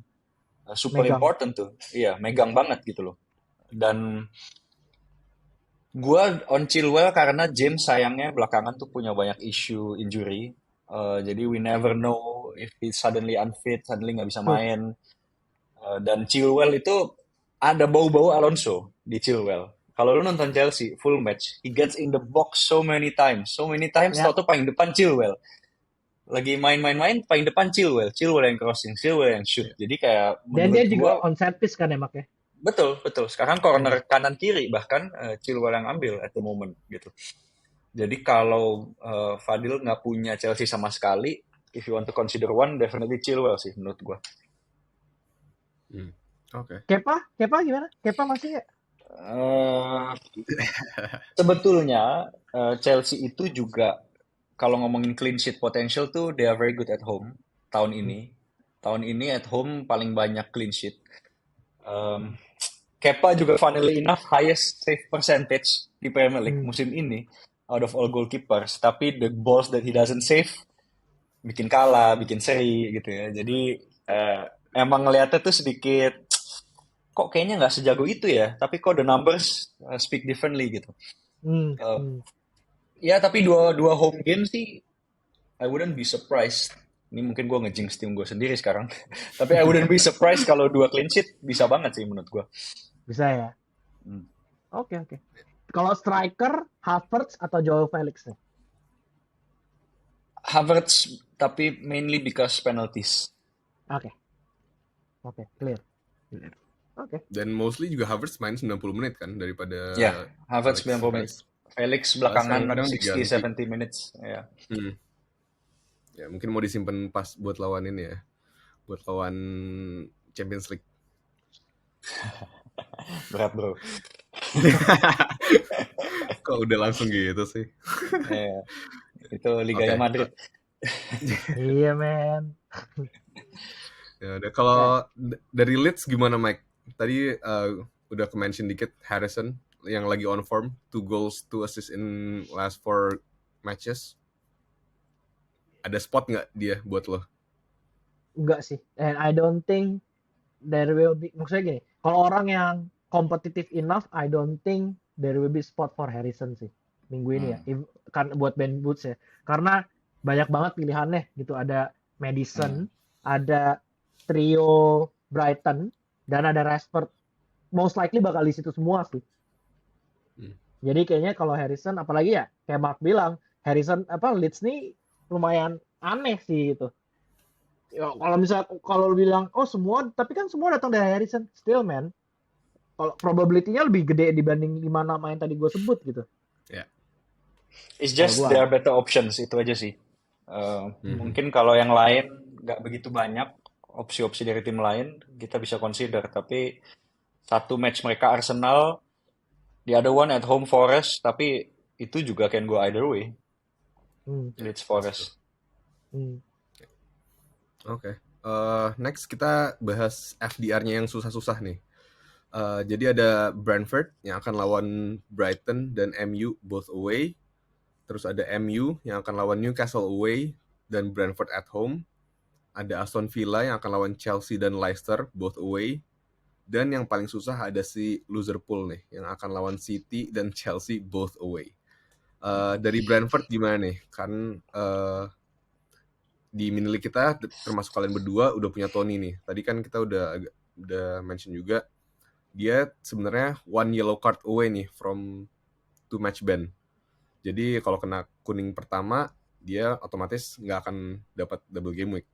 super important tuh. Iya, megang banget gitu loh. Dan gue on Chilwell karena James sayangnya belakangan tuh punya banyak isu injury. Jadi we never know if he suddenly unfit, suddenly nggak bisa main. Dan Chilwell itu ada bau-bau Alonso di Chilwell. Kalau lu nonton Chelsea full match, he gets in the box so many times, Ya. tau paling depan Chilwell. Lagi main-main paling depan Chilwell, Chilwell yang crossing, Chilwell yang shoot. Jadi kayak Dan dia menurut juga gua on set piece kan ya, Mak ya? betul. Sekarang corner kanan kiri bahkan Chilwell yang ambil at the moment gitu. Jadi kalau Fadil nggak punya Chelsea sama sekali, if you want to consider one, definitely Chilwell sih menurut gua. Oke. Kepa gimana? Kepa masih nggak? Sebetulnya Chelsea itu juga kalau ngomongin clean sheet potential tuh they are very good at home tahun ini. Tahun ini at home paling banyak clean sheet. Kepa juga funnily enough highest save percentage di Premier League musim ini out of all goalkeepers. Tapi the balls that he doesn't save bikin kalah, bikin seri gitu ya. Jadi emang ngeliatnya tuh sedikit kok kayaknya nggak sejago itu ya. Tapi kok the numbers speak differently gitu. Ya tapi dua home game sih I wouldn't be surprised. Ini mungkin gue ngejinx tim gue sendiri sekarang. Tapi I wouldn't be surprised kalau 2 clean sheet bisa banget sih menurut gue. Bisa ya. Oke. Kalau striker, Havertz atau Joao Felix nih? Havertz tapi mainly because penalties. Oke, clear. Oke. Dan mostly juga Havertz main 90 menit kan daripada Ya, Havertz 90 menit. Felix belakangan kadang 60-70 minutes. Ya. Ya mungkin mau disimpan pas buat lawan ini ya, buat lawan Champions League. Berat bro. Kok udah langsung gitu sih? Ya, itu Liganya Madrid. Iya men. Ya udah, kalau dari Leeds gimana Mike? Tadi udah ke-mention dikit Harrison yang lagi on form, 2 goals 2 assists in last 4 matches. Ada spot nggak dia buat lo? Enggak sih. And I don't think there will be, maksudnya gini, kalau orang yang competitive enough, I don't think there will be spot for Harrison sih minggu ini ya. Kan buat Ben Woods ya. Karena banyak banget pilihannya gitu. Ada Madison, ada trio Brighton, dan ada Rashford. Most likely bakal di situ semua sih. Jadi kayaknya kalau Harrison, apalagi ya kayak Mark bilang, Harrison Leeds nih lumayan aneh sih gitu. Ya, kalau lu bilang semua, tapi kan semua datang dari Harrison, still man. Kalau probability-nya lebih gede dibanding 5 nama yang tadi gue sebut gitu. Ya. Yeah. It's just there are better options, itu aja sih. Mungkin kalau yang lain nggak begitu banyak opsi-opsi dari tim lain, kita bisa consider. Tapi satu match mereka Arsenal, the other one at home Forest, tapi itu juga can go either way. Leeds Forest. Oke. Next kita bahas FDR-nya yang susah-susah nih. Jadi ada Brentford yang akan lawan Brighton dan MU both away. Terus ada MU yang akan lawan Newcastle away dan Brentford at home. Ada Aston Villa yang akan lawan Chelsea dan Leicester both away. Dan yang paling susah ada si Liverpool nih yang akan lawan City dan Chelsea both away. Dari Brentford gimana nih? Kan di mini league kita termasuk kalian berdua udah punya Tony nih. Tadi kan kita udah mention juga dia sebenarnya 1 yellow card away nih from 2 match ban. Jadi kalau kena kuning pertama dia otomatis nggak akan dapat double game week.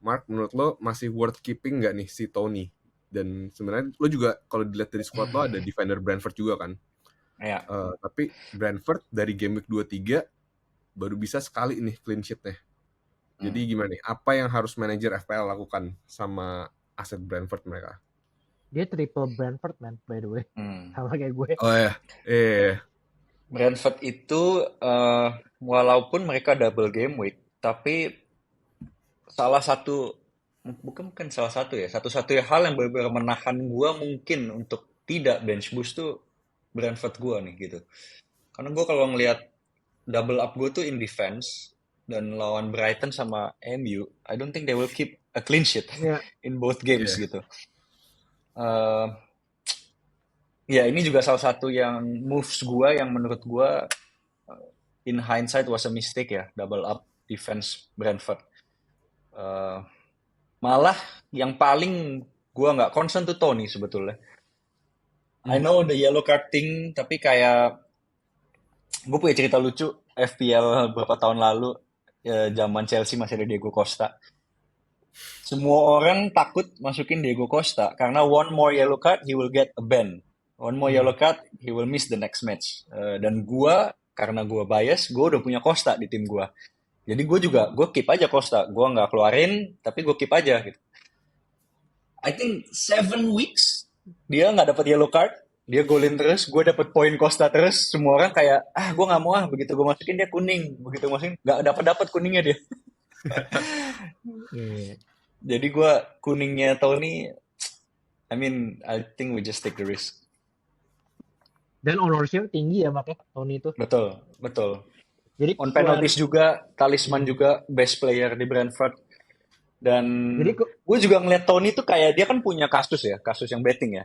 Mark, menurut lo masih worth keeping nggak nih si Tony? Dan sebenarnya lo juga kalau dilihat dari squad lo ada defender Brentford juga kan? Iya. Tapi Brentford dari game week 2-3 baru bisa sekali nih clean sheet-nya. Jadi gimana nih? Apa yang harus manajer FPL lakukan sama aset Brentford mereka? Dia triple Brentford man, by the way. Sama kayak gue. Oh ya. Brentford itu walaupun mereka double game week, tapi satu-satunya hal yang benar-benar menahan gue mungkin untuk tidak bench boost tuh Brentford gue nih gitu. Karena gue kalau ngelihat double up gue tuh in defense dan lawan Brighton sama MU, I don't think they will keep a clean sheet in both games gitu. Ya ini juga salah satu yang moves gue yang menurut gue in hindsight was a mistake ya, double up defense Brentford. Malah yang paling gue nggak concern tuh Tony sebetulnya. I know the yellow card thing, tapi kayak gue punya cerita lucu FPL beberapa tahun lalu, zaman Chelsea masih ada Diego Costa. Semua orang takut masukin Diego Costa karena one more yellow card he will get a ban. One more yellow card he will miss the next match. Dan karena gue bias, gue udah punya Costa di tim gue. Jadi gue keep aja Costa. Gue nggak keluarin, tapi gue keep aja gitu. I think 7 weeks dia nggak dapat yellow card, dia golin terus, gue dapat poin Costa terus. Semua orang kayak gue nggak mau begitu gue masukin dia kuning, begitu masukin nggak dapat kuningnya dia. Jadi gue kuningnya Tony, I think we just take the risk. Dan ownership tinggi ya makanya Tony itu. Betul. Jadi on penalties juga, talisman juga best player di Brentford. Dan gue juga ngeliat Tony tuh kayak dia kan punya kasus yang betting ya.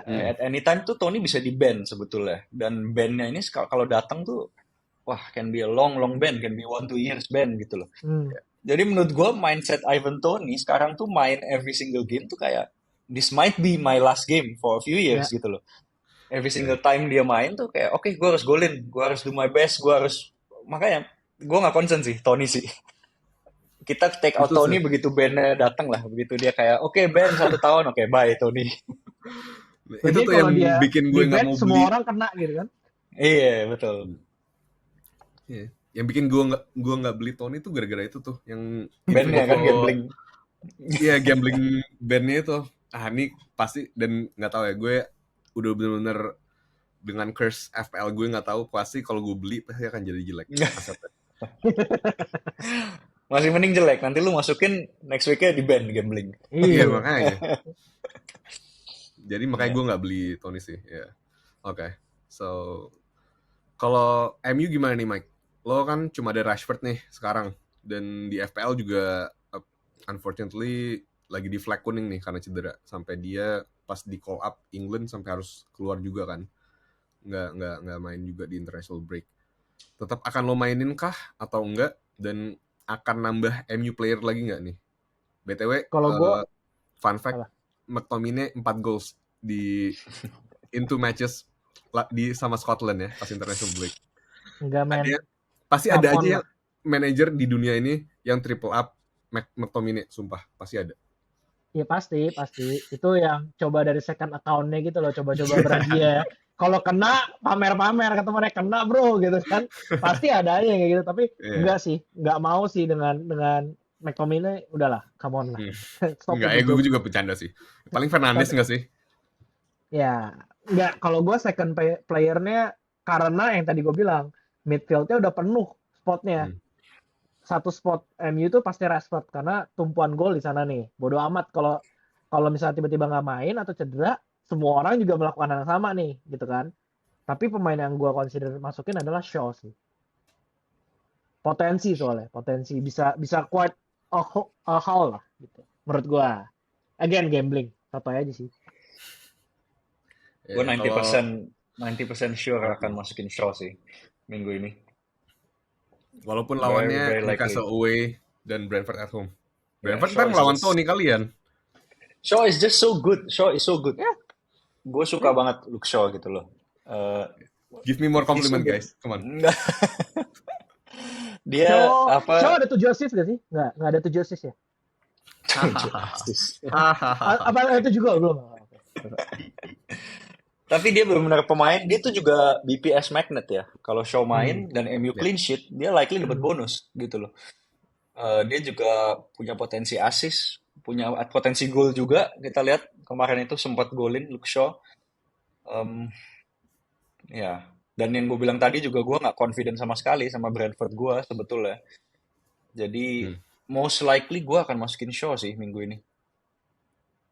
At any time tuh Tony bisa di-ban sebetulnya. Dan ban-nya ini kalau datang tuh can be a long ban, can be 1-2 years ban gitu loh. Jadi menurut gue mindset Ivan Toney sekarang tuh main every single game tuh kayak this might be my last game for a few years gitu loh. Every single time dia main tuh kayak gue harus golin, gue harus do my best, makanya gue nggak concern sih Tony sih. Kita take out Tony begitu ban-nya datang lah, begitu dia kayak ban 1 tahun, bye Tony. Itu tuh yang bikin gue nggak mau beli. Semua orang kena gitu kan? Iya betul. Yeah. Yang bikin gue nggak beli Tony tuh gara-gara itu tuh yang ban-nya kan gambling. Iya gambling ban-nya itu. Ini pasti, dan nggak tahu ya, gue udah bener-bener dengan curse FPL gue nggak tahu pasti kalau gue beli pasti akan jadi jelek. Masih mending jelek, nanti lu masukin next week-nya di ban gambling. Iya makanya. Jadi makanya gue nggak beli Tony sih. Ya. Oke. So kalau MU gimana nih Mike? Lo kan cuma ada Rashford nih sekarang, dan di FPL juga unfortunately lagi di flag kuning nih karena cedera, sampai dia pas di call up England sampai harus keluar juga kan, nggak main juga di international break. Tetap akan lo mainin kah atau enggak, dan akan nambah MU player lagi nggak nih? BTW kalau gue fun fact, McTominay 4 goals di in 2 matches di sama Scotland ya pas international break. Enggak main. Pasti ada aja yang manajer di dunia ini yang triple up McTominay, sumpah pasti ada. Ya pasti itu yang coba dari second account-nya gitu loh, coba-coba berhadiah. Kalau kena pamer-pamer kata mereka kena bro gitu kan, pasti ada aja kayak gitu. Tapi enggak sih, enggak mau sih dengan McTominay, udahlah, come on lah. Enggak, gue juga bercanda sih. Paling Fernandes enggak sih? Ya, enggak. Kalau gue second player-nya karena yang tadi gue bilang midfield-nya udah penuh spotnya. Satu spot MU itu pasti Rashford karena tumpuan gol di sana nih. Bodoh amat kalau misalnya tiba-tiba nggak main atau cedera, semua orang juga melakukan hal yang sama nih, gitu kan. Tapi pemain yang gue consider masukin adalah Shaw sih. Potensi bisa quite a haul lah gitu. Menurut gue. Again gambling, satu aja sih. Gue 90% sure akan masukin Shaw sih minggu ini. Walaupun lawannya Newcastle away dan Brentford at home. Brentford kan lawan Tony kalian. Shaw is just so good. Yeah. Gue suka banget Luke Shaw gitu loh. Give me more compliment guys. Come on. Dia Shaw ada 7 assist gak sih? Nggak ada 7 assist ya? 7 assist. Apa ada 7 gol belum? Tapi dia benar-benar pemain, dia tuh juga BPS magnet ya. Kalau Shaw main dan MU clean sheet, dia likely dapat bonus gitu loh. Dia juga punya potensi assist, punya potensi gol juga. Kita lihat kemarin itu sempat golin Luke Shaw. Ya, dan yang gue bilang tadi juga gue nggak confident sama sekali sama Brentford gue sebetulnya. Jadi most likely gue akan masukin Shaw sih minggu ini.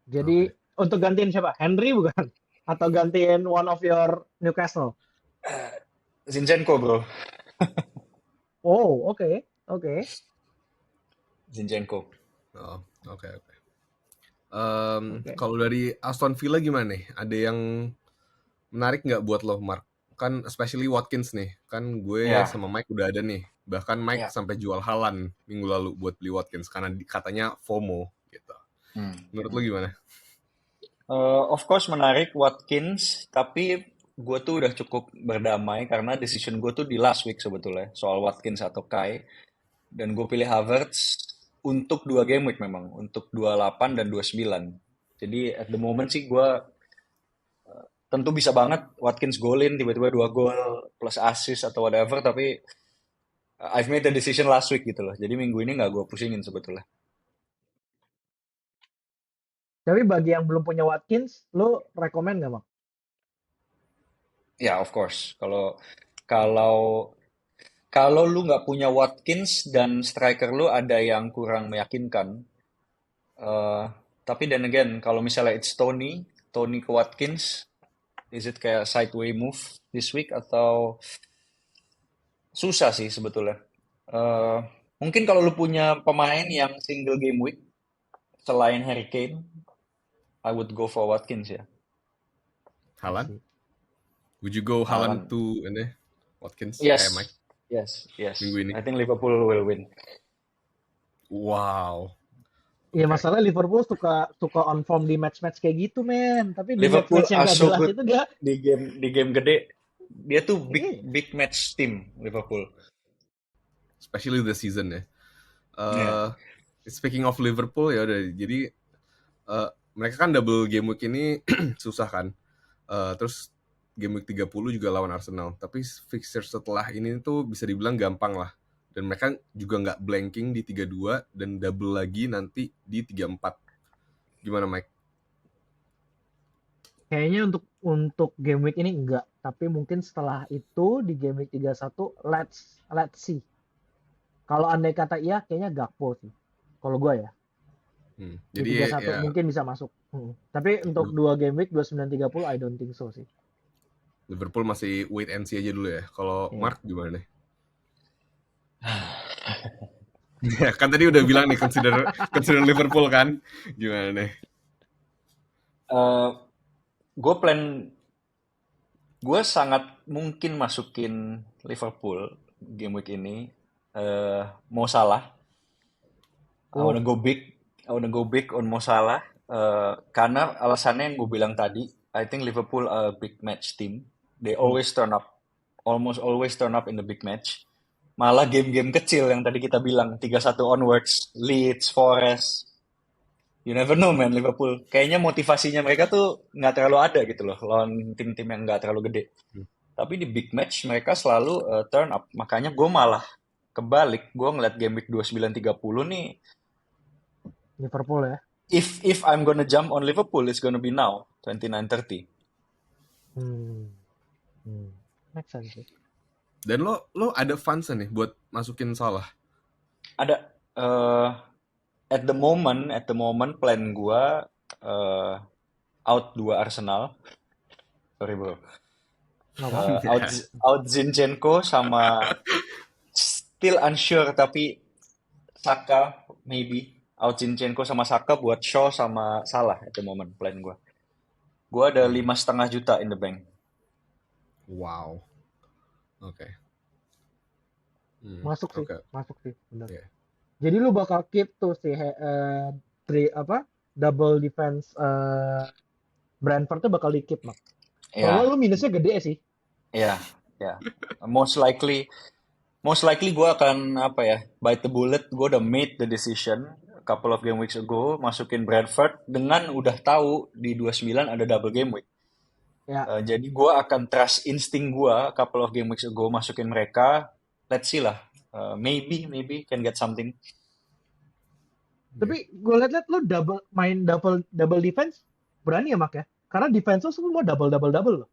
Jadi untuk gantiin siapa? Henry bukan? Atau gantiin one of your Newcastle? Zinchenko bro. Oh, oke. Zinchenko. Oke. Kalau dari Aston Villa gimana nih? Ada yang menarik nggak buat lo, Mark? kan especially Watkins nih. Kan gue Ya, sama Mike udah ada nih. Bahkan Mike ya. sampai jual Haaland minggu lalu buat beli Watkins karena katanya FOMO gitu. Menurut lu gimana? Of course menarik Watkins, tapi gue tuh udah cukup berdamai karena decision gue tuh di last week sebetulnya soal Watkins atau Kai, dan gue pilih Havertz untuk 2 game week memang, untuk 28 dan 29. Jadi at the moment sih gue tentu bisa banget Watkins golin tiba-tiba 2 gol plus assist atau whatever, tapi I've made the decision last week gitu loh. Jadi minggu ini nggak gue pusingin sebetulnya. Tapi bagi yang belum punya Watkins, lo rekomen nggak, Mak? Ya, of course. Kalau kalau kalau lu nggak punya Watkins dan striker lu ada yang kurang meyakinkan, eh tapi then again, kalau misalnya it's Tony ke Watkins, is it kayak sideway move this week atau susah sih sebetulnya. Eh Mungkin kalau lu punya pemain yang single game week selain Harry Kane, I would go for Watkins ya. Haaland? Would you go Haaland Haaland. to ini Watkins Yes, Mike yes, yes. minggu ini? I think Liverpool will win. Wow. Iya, Oke. masalah Liverpool suka on form di match-match kayak gitu, men. Tapi di Liverpool match-match yang are gak so jelas good itu dia, di game gede. Dia tuh big iya, big match team Liverpool. Especially this season ya. Ya. Speaking of Liverpool ya udah, jadi mereka kan double game week ini susah kan. Terus game week 30 juga lawan Arsenal. Tapi fixture setelah ini tuh bisa dibilang gampang lah. Dan mereka juga nggak blanking di 32 dan double lagi nanti di 34. Gimana Mike? kayaknya untuk game week ini enggak. Tapi mungkin setelah itu di game week 31, let's see. Kalau andai kata iya, kayaknya Gakpo sih. Kalau gue ya. Di Jadi 31 ya mungkin bisa masuk. Tapi untuk 2 game week 29-30 I don't think so sih. Liverpool masih wait and see aja dulu ya. Kalau Iya. Mark gimana nih? Ya, kan tadi udah bilang nih consider Liverpool kan. Gimana nih? Gue sangat mungkin masukin Liverpool game week ini. Mo Salah. I wanna go big on Mo Salah. Karena alasannya yang gue bilang tadi, I think Liverpool a big match team. They always turn up, almost always turn up in the big match. Malah game-game kecil yang tadi kita bilang 3-1 onwards, Leeds, Forest. You never know man, Liverpool. Kayaknya motivasinya mereka tuh nggak terlalu ada gitu loh, lawan tim-tim yang nggak terlalu gede. Tapi di big match mereka selalu turn up. Makanya gue malah kebalik, gue ngeliat game week 29-30 nih, Liverpool ya. if I'm gonna jump on Liverpool, it's gonna be now, 29-30. Make sense sih. Dan lo ada funds nih buat masukin Salah? Ada at the moment plan gua out 2 Arsenal. Sorry bro. Out Zinchenko sama still unsure tapi Saka maybe. Out Zinchenko sama Saka buat Shaw sama Salah at the moment plan gua. Gua ada 5,5 juta in the bank. Wow. Oke. Masuk sih, Okay. masuk sih, benar. Yeah. Jadi lu bakal keep tuh si double defense Brentford tuh bakal di keep, Mak. Kalau lu minusnya gede sih. Ya. Most likely gue akan bite the bullet. Gue udah made the decision a couple of game weeks ago masukin Brentford dengan udah tahu di 29 ada double game week. Ya. Jadi gue akan trust insting gue a couple of game weeks ago masukin mereka. Let's see lah. Maybe can get something. Tapi gue liat lu main double defense berani ya, Mak ya? Karena defense lu semua double loh.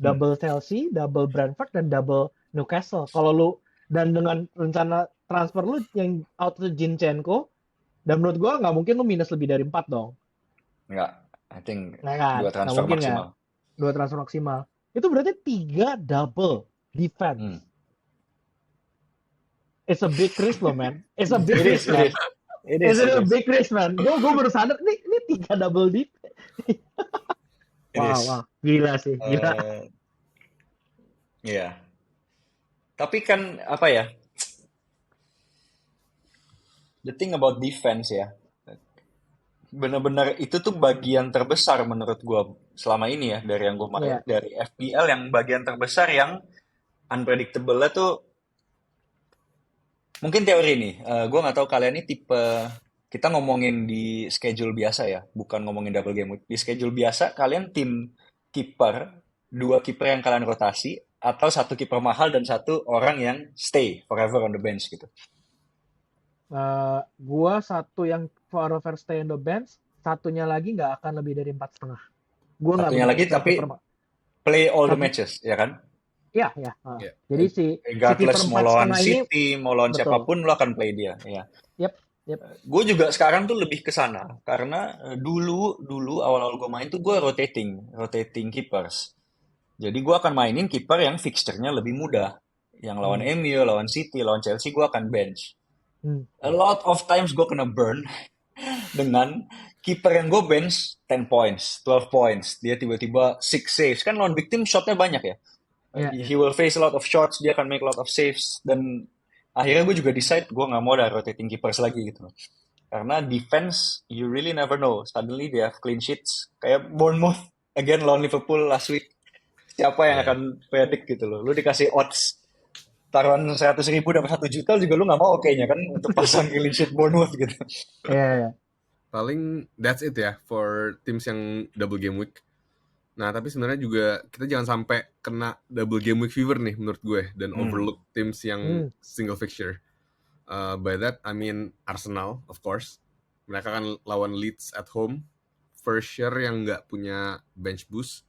Double Chelsea, double Brentford, dan double Newcastle. Kalau lu dan dengan rencana transfer lu yang out to Zinchenko, dan menurut gua nggak mungkin lu minus lebih dari 4 dong. Nggak, I think Nah, kan? 2 transfer maksimal. 2 transfer maksimal. Itu berarti 3 double defense. It's a big risk loh, man. It's a big risk, man. It's a big risk, man. Gue baru sadar, ini 3 double defense. Wow, gila sih, gila. Iya. Tapi kan apa ya? The thing about defense ya, benar-benar itu tuh bagian terbesar menurut gua selama ini ya dari yang gua main Iya. dari FPL, yang bagian terbesar yang unpredictable tuh mungkin teori nih. Gua nggak tahu kalian ini tipe, kita ngomongin di schedule biasa ya, bukan ngomongin double game week. Di schedule biasa kalian tim kiper, dua kiper yang kalian rotasi, atau satu kiper mahal dan satu orang yang stay forever on the bench gitu. Gua satu yang forever stay on the bench, satunya lagi nggak akan lebih dari 4,5. Gua nggak Satunya begitu lagi suka tapi kiper. play all the Satu, matches, ya kan? ya ya. Ya. Jadi si kiper Regardless mau lawan 4,5 ini City, mau lawan betul. siapapun, lo akan play dia. Ya. Yep, yep. Gue juga sekarang tuh lebih ke sana karena dulu awal-awal gue main tuh gue rotating keepers. Jadi gue akan mainin kiper yang fixture-nya lebih mudah. Yang lawan MU, lawan City, lawan Chelsea gue akan bench. A lot of times gue kena burn dengan kiper yang gue bench 10 points, 12 points. Dia tiba-tiba 6 saves. Kan lawan big team shotnya banyak ya. He will face a lot of shots, dia akan make a lot of saves. Dan akhirnya gue juga decide gue nggak mau ada rotating keepers lagi gitu. Karena defense, you really never know. Suddenly they have clean sheets. Kayak Bournemouth again lawan Liverpool last week. Siapa yang akan predict gitu loh. Lu dikasih odds taruhan 100.000 dapat 1 juta juga lu nggak mau kayaknya kan untuk pasang clean sheet Bournemouth gitu. Iya. Paling that's it ya for teams yang double game week. Nah, tapi sebenarnya juga kita jangan sampai kena double game week fever nih menurut gue dan overlook teams yang single fixture. By that I mean Arsenal of course. Mereka kan lawan Leeds at home. First share yang nggak punya bench boost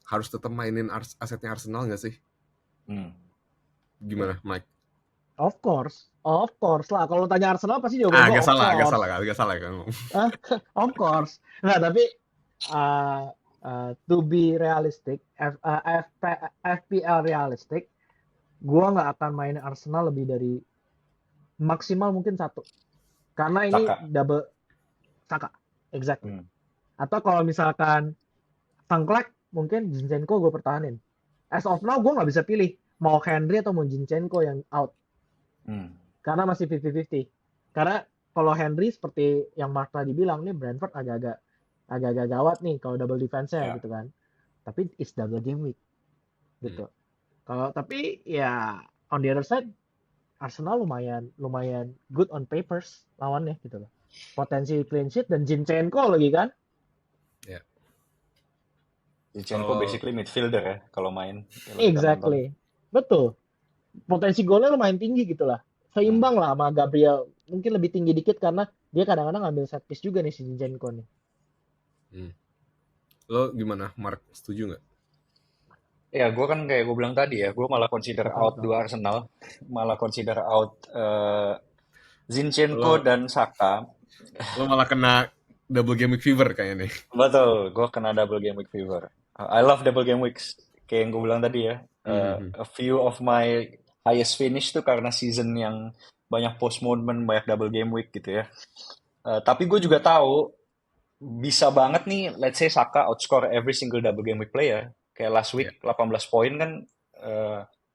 harus tetap mainin asetnya Arsenal nggak sih? Gimana, Mike? Of course lah. Kalau tanya Arsenal pasti jawaban gue Agak salah kan. Of course. Nah, tapi to be realistic, FPL realistic, gue nggak akan main Arsenal lebih dari maksimal mungkin 1. Karena ini double Saka, exactly. Atau kalau misalkan Sangklek, mungkin Zinchenko gue pertahanin. As of now gue nggak bisa pilih mau Henry atau mau Zinchenko yang out. Karena masih 50-50. Karena kalau Henry seperti yang Mark tadi bilang nih, Brentford agak gawat nih kalau double defense-nya gitu kan. Tapi it's double game week gitu. Tapi ya on the other side Arsenal lumayan good on papers lawannya gitu loh. Potensi clean sheet dan Zinchenko lagi kan. Ya. Zinchenko basically midfielder ya kalau main. Exactly. Betul. Potensi golnya lumayan tinggi gitu lah. Seimbang lah sama Gabriel. Mungkin lebih tinggi dikit karena dia kadang-kadang ngambil set piece juga nih si Zinchenko nih. Lo gimana, Mark? Setuju nggak? Ya, gue kan kayak gue bilang tadi ya, gue malah consider out dua Arsenal. Malah consider out Zinchenko dan Saka. Lo malah kena double game week fever kayaknya nih. Betul, gue kena double game week fever. I love double game weeks. Kayak yang gue bilang tadi ya. A few of my highest finish tuh karena season yang banyak post movement, banyak double game week gitu ya. Tapi gue juga tahu bisa banget nih, let's say Saka outscore every single double game week player. Kayak last week 18 poin kan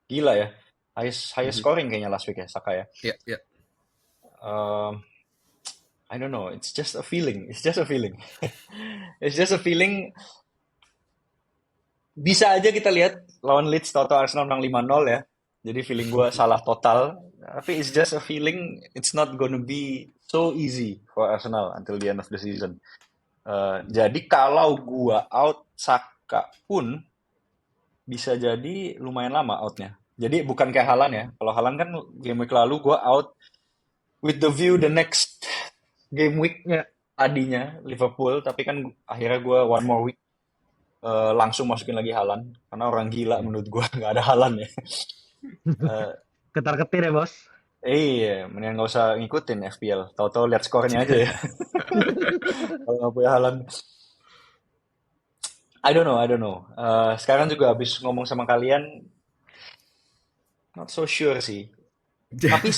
gila ya. Highest scoring kayaknya last week ya Saka ya. Iya. I don't know, it's just a feeling. It's just a feeling. Bisa aja kita lihat lawan Leeds atau Arsenal menang 5-0 ya. Jadi feeling gue salah total. Tapi it's just a feeling, it's not gonna be so easy for Arsenal until the end of the season. Jadi kalau gue out Saka pun bisa jadi lumayan lama outnya. Jadi bukan kayak Haaland ya. Kalau Haaland kan game week lalu gue out with the view the next game week tadinya Liverpool, tapi kan akhirnya gue one more week langsung masukin lagi Haaland karena orang gila menurut gue nggak ada Haaland ya. Ketar-ketir ya bos. Iya, mendingan nggak usah ngikutin FPL. Tahu-tahu lihat skornya aja ya. Kalau nggak punya Haaland. I don't know. Sekarang juga habis ngomong sama kalian, not so sure sih. Tapi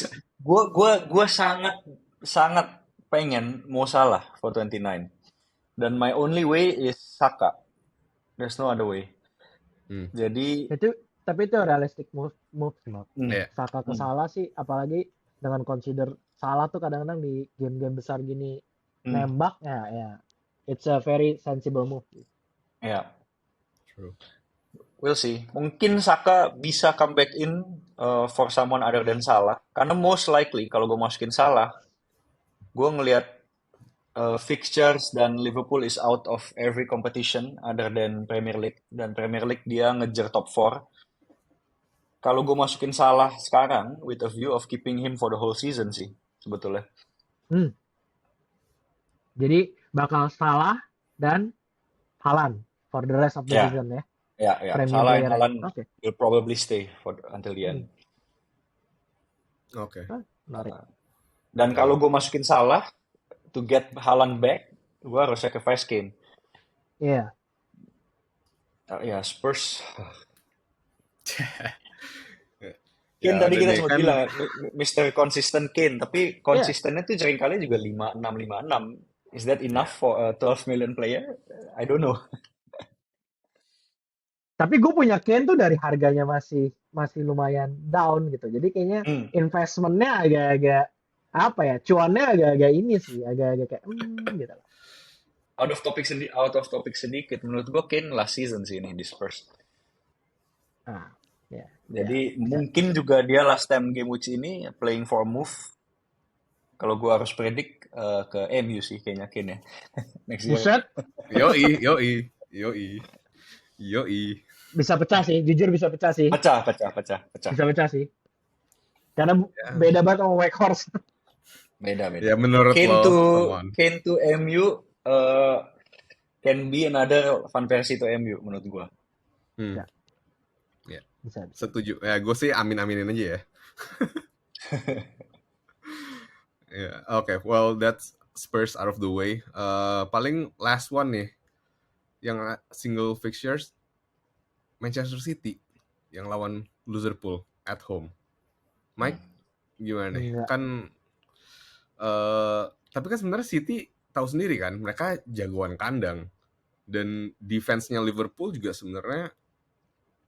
gue sangat pengen mau Salah for 29. Dan my only way is Saka. There's no other way. Jadi itu realistic move sih, Mark. Iya. Saka ke Salah sih, apalagi dengan consider Salah tuh kadang-kadang di game-game besar gini nembak ya it's a very sensible move. Ya, True. we'll see. Mungkin Saka bisa comeback in for someone other than Salah. Karena most likely kalau gue masukin Salah, gue ngelihat fixtures dan Liverpool is out of every competition other than Premier League. Dan Premier League dia ngejar top 4. Kalau gue masukin Salah sekarang with a view of keeping him for the whole season sih sebetulnya. Jadi bakal Salah dan Haaland for the rest of the season ya. Ya. Premium Salah and player. Haaland Oke. will probably stay until the end. Oke. Menarik. Dan kalau gue masukin Salah to get Haaland back, gue harus sacrifice Kane. Iya. Ya Spurs. Ya, Kane tadi kita dan sempat kan- bilang Mr. Consistent Kane, tapi konsistennya tuh seringkali juga 56. Is that enough for a 12 million player? I don't know. Tapi gue punya Kane tuh dari harganya masih lumayan down gitu. Jadi kayaknya investmentnya agak-agak apa ya? Cuannya agak-agak ini sih, agak-agak kayak gitu. Out of topic sedikit. Menurut gue Kane last season sih ini di Spurs. Jadi mungkin juga dia last time game week ini playing for a move. Kalau gue harus predict ke MU sih kayaknya Kane ya. Next year. Buset, Yoi. bisa pecah sih, jujur bisa pecah sih. Pecah. Bisa pecah sih. Karena beda banget sama Weghorst. Beda. Ya menurut Kane to MU can be another Van Persie to MU menurut gue. Ya. Bisa. Setuju. Ya gue sih amin-aminin aja ya. Yeah, okay. Well, that's Spurs out of the way. Paling last one nih, yang single fixtures Manchester City yang lawan Liverpool at home. Mike, gimana nih? Enggak. Kan, tapi kan sebenarnya City tahu sendiri kan, mereka jagoan kandang dan defense-nya Liverpool juga sebenarnya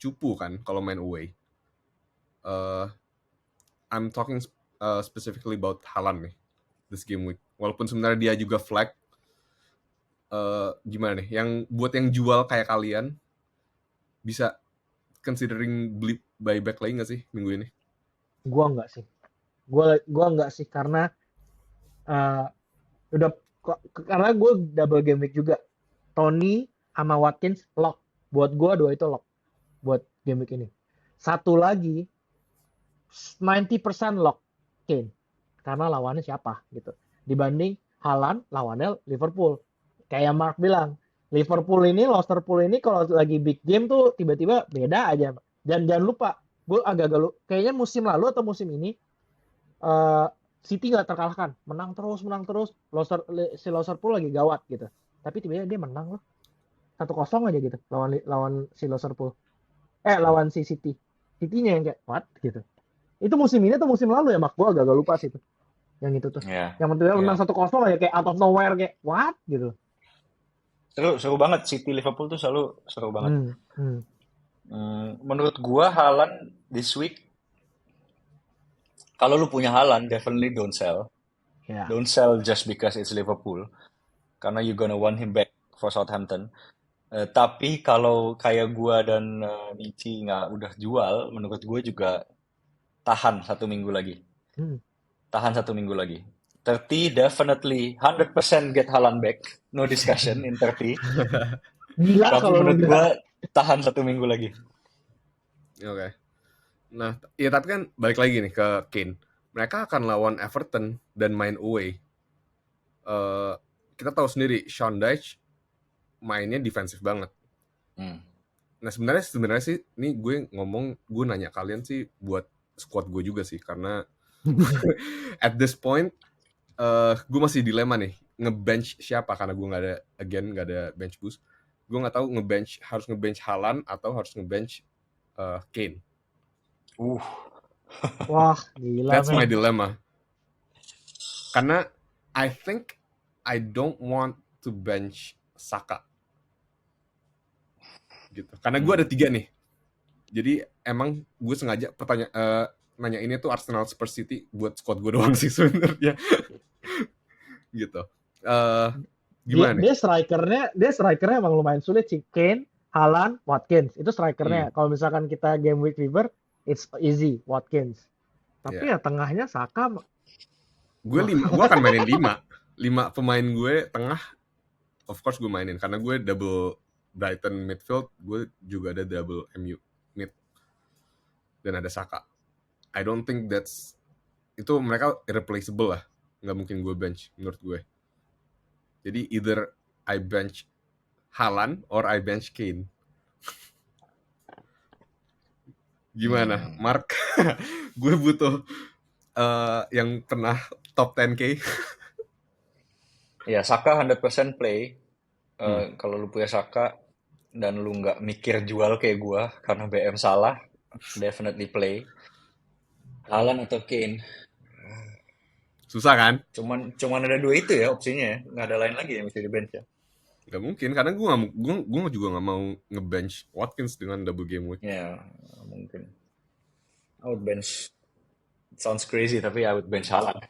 cupu kan kalau main away. I'm talking specifically about Haaland nih this game week. Walaupun sebenarnya dia juga flag, gimana nih? Yang buat yang jual kayak kalian bisa considering beli buyback lagi nggak sih minggu ini? Gua enggak sih karena karena gue double game week juga. Tony sama Watkins lock. Buat gue dua itu lock buat game week ini. Satu lagi 90% lock Kane. Karena lawannya siapa gitu. Dibanding Haaland lawannya Liverpool. Kayak Mark bilang, Liverpool ini, Liverpool ini kalau lagi big game tuh tiba-tiba beda aja. Dan jangan lupa, gue agak-agak kayaknya musim lalu atau musim ini City nggak terkalahkan, menang terus. Si Liverpool lagi gawat gitu. Tapi tiba-tiba dia menang loh, 1-0 aja gitu lawan si Liverpool. Lawan si City. City-nya yang kayak what gitu. Itu musim ini atau musim lalu ya, Mak? Gue agak lupa sih itu. Yang itu tuh. Yang tiba-tiba menang 1-0 aja kayak out of nowhere kayak what gitu. Seru banget City Liverpool tuh selalu seru banget. Menurut gua Haaland this week, kalau lu punya Haaland definitely don't sell. Don't sell just because it's Liverpool, karena you gonna want him back for Southampton. Tapi kalau kayak gua dan Michi nggak udah jual, menurut gua juga tahan 1 minggu lagi. Tahan 1 minggu lagi. 30 definitely 100% get Haaland back. No discussion in 30. Gila Tapi kalau menurut gua tahan 1 minggu lagi. Oke. Nah, ya tapi kan balik lagi nih ke Kane. Mereka akan lawan Everton dan main away. Kita tahu sendiri Sean Dyche mainnya defensif banget. Nah sebenarnya sih, ini gue nanya kalian sih buat squad gue juga sih, karena at this point gue masih dilema nih ngebench siapa, karena gue nggak ada bench boost. Gue nggak tahu harus ngebench Haaland atau harus ngebench Kane. Wah, gila. That's my dilemma. Karena I think I don't want to bench Saka. Gitu. Karena gue ada 3 nih. Jadi emang gue sengaja nanya ini tuh Arsenal Spurs City buat squad gue doang sih sebenarnya. Gitu. Gimana nih? Dia strikernya emang lumayan sulit sih. Kane, Haaland, Watkins itu strikernya. Kalau misalkan kita game week fever, it's easy Watkins. Tapi ya tengahnya Saka. Gue akan mainin 5 pemain gue tengah. Of course gue mainin karena gue double Brighton midfield, gue juga ada double MU mid dan ada Saka. I don't think itu mereka irreplaceable lah. Nggak mungkin gue bench menurut gue. Jadi either I bench Haaland or I bench Kane. Gimana, Mark? Gue butuh yang pernah top 10K. Ya, Saka 100% play. Kalau lu punya Saka dan lu nggak mikir jual kayak gua karena BM salah, definitely play. Haaland atau Kane. Susah kan? Cuman ada dua itu ya opsinya ya. Nggak ada lain lagi yang mesti di bench ya. Gak mungkin, karena gue juga nggak mau nge-bench Watkins dengan double game week. Ya, mungkin. I would bench. Sounds crazy, tapi I would bench Haaland.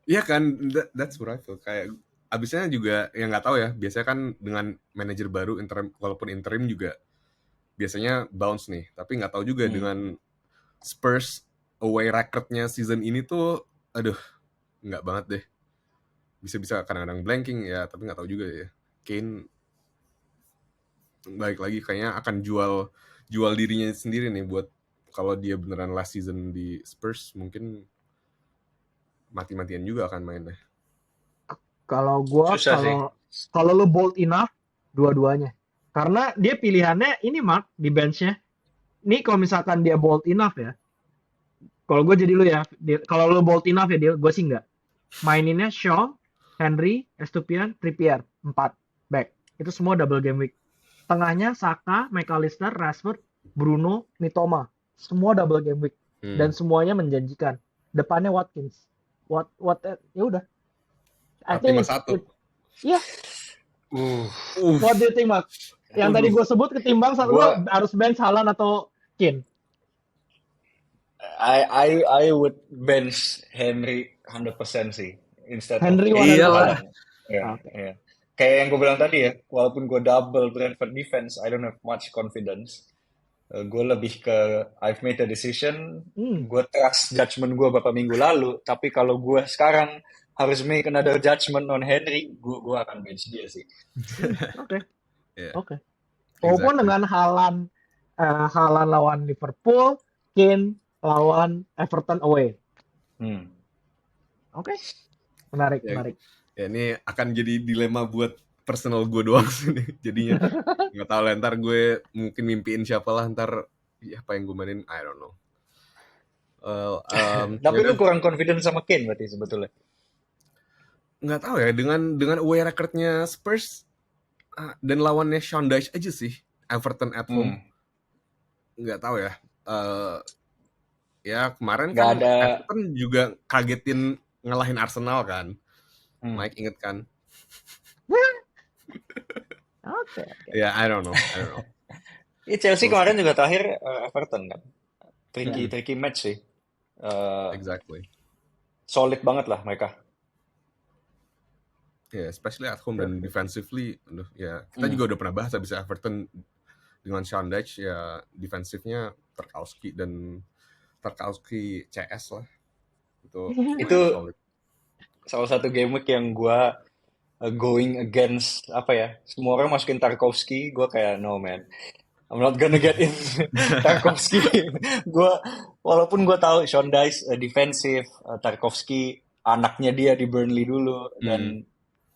Iya kan, that's what I feel. Kayak abisnya juga, yang nggak tahu ya, biasanya kan dengan manajer baru, walaupun interim juga biasanya bounce nih. Tapi nggak tahu juga dengan Spurs away record-nya season ini tuh, aduh, nggak banget deh. Bisa-bisa kadang-kadang blanking ya, tapi nggak tahu juga ya. Kane balik lagi kayaknya akan jual dirinya sendiri nih buat kalau dia beneran last season di Spurs, mungkin mati-matian juga akan main deh. Kalau lu bold enough, dua-duanya. Karena dia pilihannya ini Mark di benchnya. Ini kalau misalkan dia bold enough ya. Kalau gue jadi lu ya, kalau lu bold enough ya, gue sih enggak. Maininnya Shaw, Henry, Estupiñán, Trippier, 4 back. Itu semua double game week. Tengahnya Saka, McAllister, Rashford, Bruno, Mitoma. Semua double game week. Dan semuanya menjanjikan. Depannya Watkins. Ya udah. I think 5-1. Iya. What do you think, Mark? Yang tadi gue sebut ketimbang lu harus bench Haaland atau Kane? I would bench Henry 100% sih instead Henry of Haaland. Yeah. Kayak yang gue bilang tadi ya, walaupun gue double Brentford defense, I don't have much confidence. Gue lebih ke I've made a decision, gue trust judgment gue beberapa minggu lalu, tapi kalau gue sekarang harus make another judgment on Henry, gue akan bench dia sih. Oke. Walaupun dengan Haaland lawan Liverpool, Kane lawan Everton away. Oke. Menarik. Ya ini akan jadi dilema buat personal gue doang sih nih. Jadinya nggak tahu lah, ntar gue mungkin mimpiin siapa lah ntar apa yang gue mainin, I don't know. Tapi lu kurang confident sama Kane berarti sebetulnya. Nggak tahu ya, dengan away record-nya Spurs dan lawannya Sean Dyche aja sih, Everton at home. Nggak tahu ya. Ya kemarin kan Everton juga kagetin ngalahin Arsenal kan. Mike inget kan? Oke. Ya, I don't know. Chelsea kemarin juga terakhir Everton kan. Tricky match sih. Exactly. Solid banget lah mereka. Ya, especially at home dan defensively, ya kita juga udah pernah bahas habis Everton dengan Sean Dyche, ya defensifnya Tarkowski CS lah. Itu salah satu game week yang gue going against semua orang masukin Tarkowski, gue kayak no man, I'm not gonna get in Tarkowski. Walaupun gue tahu Sean Dyche defensive, Tarkowski anaknya dia di Burnley dulu dan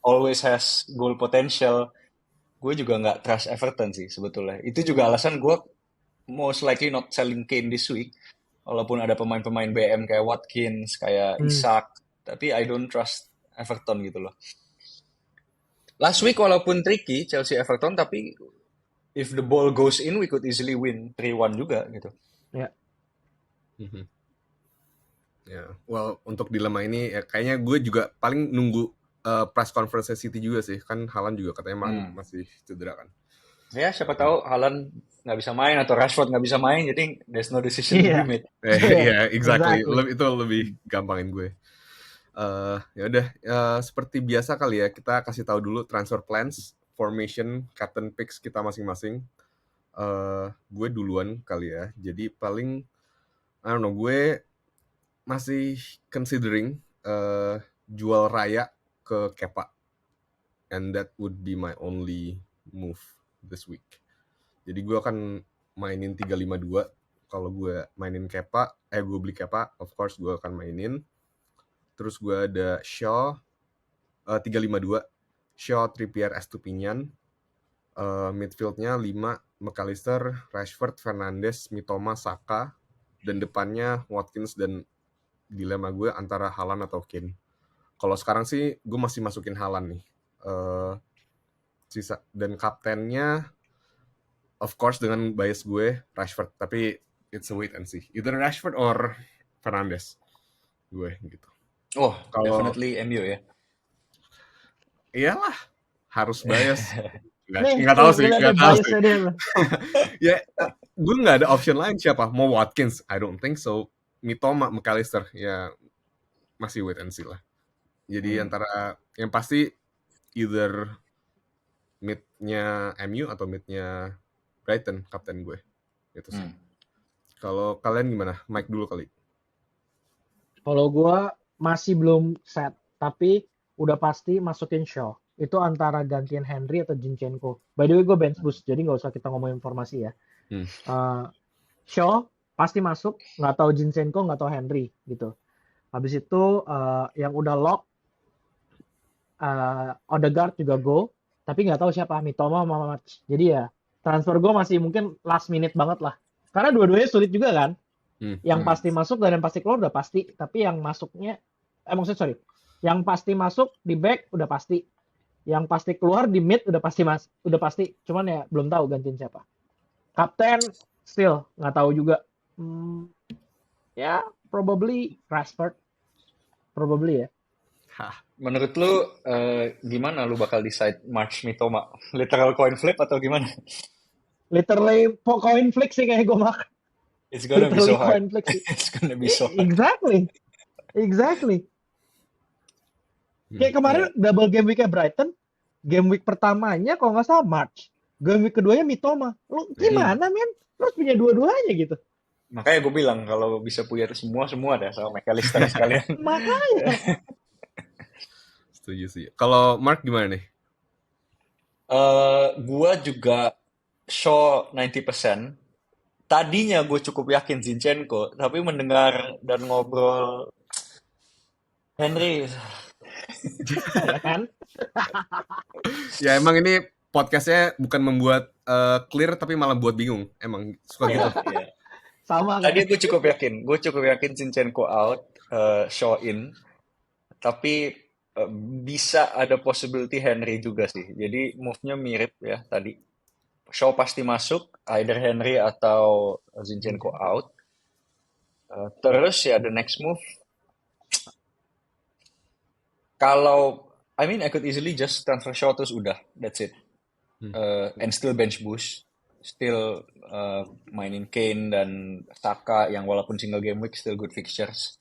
always has goal potential, gue juga nggak trust Everton sih sebetulnya. Itu juga alasan gue most likely not selling Kane this week, walaupun ada pemain-pemain BM kayak Watkins, kayak Isak, tapi I don't trust Everton gitu loh. Last week walaupun tricky Chelsea Everton, tapi if the ball goes in we could easily win 3-1 juga gitu. Ya. Ya, well untuk dilema ini ya kayaknya gue juga paling nunggu press conference City juga sih, kan Haaland juga katanya masih cedera kan. Ya, siapa tahu Haaland nggak bisa main atau Rashford nggak bisa main, jadi there's no decision to be Iya, made. Iya, exactly. exactly. Itu lebih gampangin gue. Ya udah, seperti biasa kali ya, kita kasih tahu dulu transfer plans, formation, captain picks kita masing-masing. Gue duluan kali ya. Jadi paling, I don't know, gue masih considering jual Raya ke Kepa, and that would be my only move this week. Jadi gue akan mainin 3-5-2. Kalau gue mainin Kepa, gue beli Kepa, of course gue akan mainin. Terus gue ada Shaw 3-5-2, Shaw, Trippier, Estupinian. Midfieldnya 5, McAllister, Rashford, Fernandes, Mitoma, Saka. Dan depannya Watkins, dan dilema gue antara Haaland atau Kane. Kalau sekarang sih gue masih masukin Haaland nih. Dan kaptennya of course dengan bias gue Rashford, tapi it's a wait and see. Either Rashford or Fernandes. Gue gitu. Oh, definitely MU ya. Iyalah, harus bias. Nggak tahu sih. Ya, gue nggak ada option lain siapa. Mau Watkins? I don't think so. Mitoma, McAllister, ya masih wait and see lah. Jadi antara yang pasti either mid-nya MU atau mid-nya Brighton, kapten gue. Itu sih. Kalau kalian gimana? Mike dulu kali. Kalau gue masih belum set, tapi udah pasti masukin Shaw. Itu antara gantian Henry atau Zinchenko. By the way, gue bench boost, jadi nggak usah kita ngomongin informasi ya. Shaw pasti masuk, nggak tahu Zinchenko, nggak tahu Henry gitu. Habis itu yang udah lock, Odegaard juga go, tapi nggak tahu siapa, Mitoma sama March. Jadi ya transfer gue masih mungkin last minute banget lah. Karena dua-duanya sulit juga kan. Yang pasti masuk dan yang pasti keluar udah pasti. Tapi yang masuknya, yang pasti masuk di back udah pasti. Yang pasti keluar di mid udah pasti. Cuman ya belum tahu gantiin siapa. Kapten still nggak tahu juga. Ya probably Rashford. Probably ya. Menurut lu gimana lu bakal decide March Mitoma? Literal coin flip atau gimana? Literally coin flip sih kayak gue mak. It's gonna be so hard. It's gonna be so hard. Exactly. Kayak kemarin double game week-nya Brighton, game week pertamanya kalau nggak salah March, game week keduanya Mitoma. Lu gimana men? Lu harus punya dua-duanya gitu. Makanya gue bilang kalau bisa punya semua dah sama McAllister sekalian. Makanya. Setuju sih. Kalau Mark gimana nih? Gue juga Shaw 90%. Tadinya gue cukup yakin Zinchenko, tapi mendengar dan ngobrol Henry. Ya kan? Ya emang ini podcastnya bukan membuat clear, tapi malah buat bingung. Emang suka gitu. Yeah. Sama. Tadi gue cukup yakin Zinchenko out, Shaw in. Tapi bisa ada possibility Henry juga sih. Jadi move-nya mirip ya tadi. Shaw pasti masuk, either Henry atau Zinchenko out. Terus ya the next move, kalau I could easily just transfer Shaw terus udah, that's it. And still bench boost, still mainin Kane dan Saka yang walaupun single game week still good fixtures.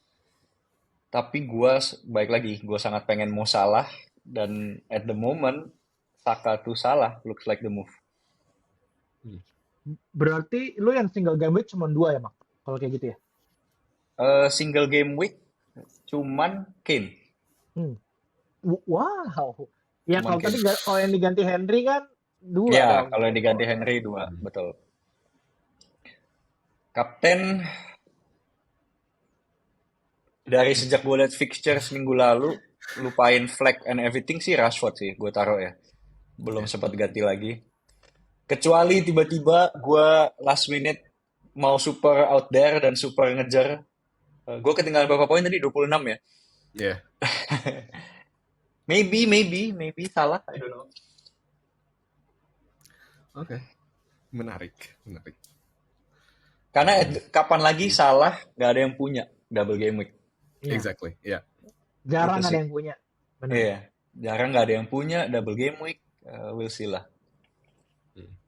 Tapi gue sangat pengen Mo Salah, dan at the moment Saka to Salah looks like the move. Berarti lu yang single game week cuma 2 ya Mak? Kalau kayak gitu ya? Single game week cuman Kane. Wow. Ya kalau tadi kalau yang diganti Henry kan 2. Ya kalau yang diganti Henry 2, betul. Kapten dari sejak gue liat fixtures minggu lalu, lupain flag and everything sih Rashford sih gue taruh ya. Belum sempat ganti lagi. Kecuali tiba-tiba gue last minute mau super out there dan super ngejar. Gue ketinggalan berapa poin tadi? 26 ya? Yeah. Maybe salah, I don't know. Oke. Menarik. Karena kapan lagi salah gak ada yang punya double game week. Exactly, yeah. Jarang ada yang punya. Iya, jarang gak ada yang punya double game week. We'll see lah.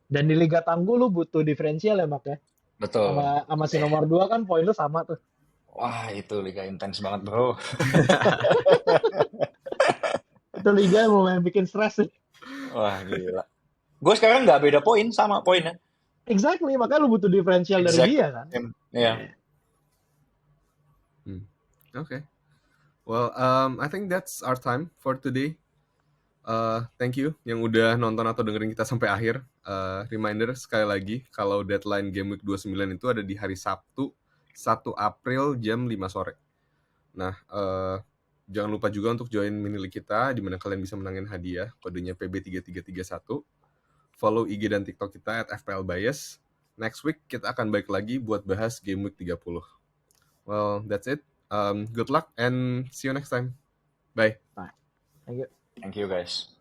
Dan di Liga Tangguh lu butuh diferensial ya, Mak ya. Betul. Sama si nomor 2 kan poin lu sama tuh. Wah, itu liga intens banget, bro. Itu liga yang lumayan bikin stres sih. Wah, gila. Gue sekarang nggak beda poin, sama poinnya. Exactly, makanya lu butuh diferensial dari dia kan. Iya. Okay. Well, I think that's our time for today. Thank you yang udah nonton atau dengerin kita sampai akhir. Reminder sekali lagi, kalau deadline Game Week 29 itu ada di hari Sabtu, 1 April jam 5 sore. Nah, jangan lupa juga untuk join mini league kita, di mana kalian bisa menangin hadiah, kodenya PB3331. Follow IG dan TikTok kita @FPLBias. Next week kita akan balik lagi buat bahas Game Week 30. Well, that's it. Good luck and see you next time. Bye. Thank you. Thank you, guys.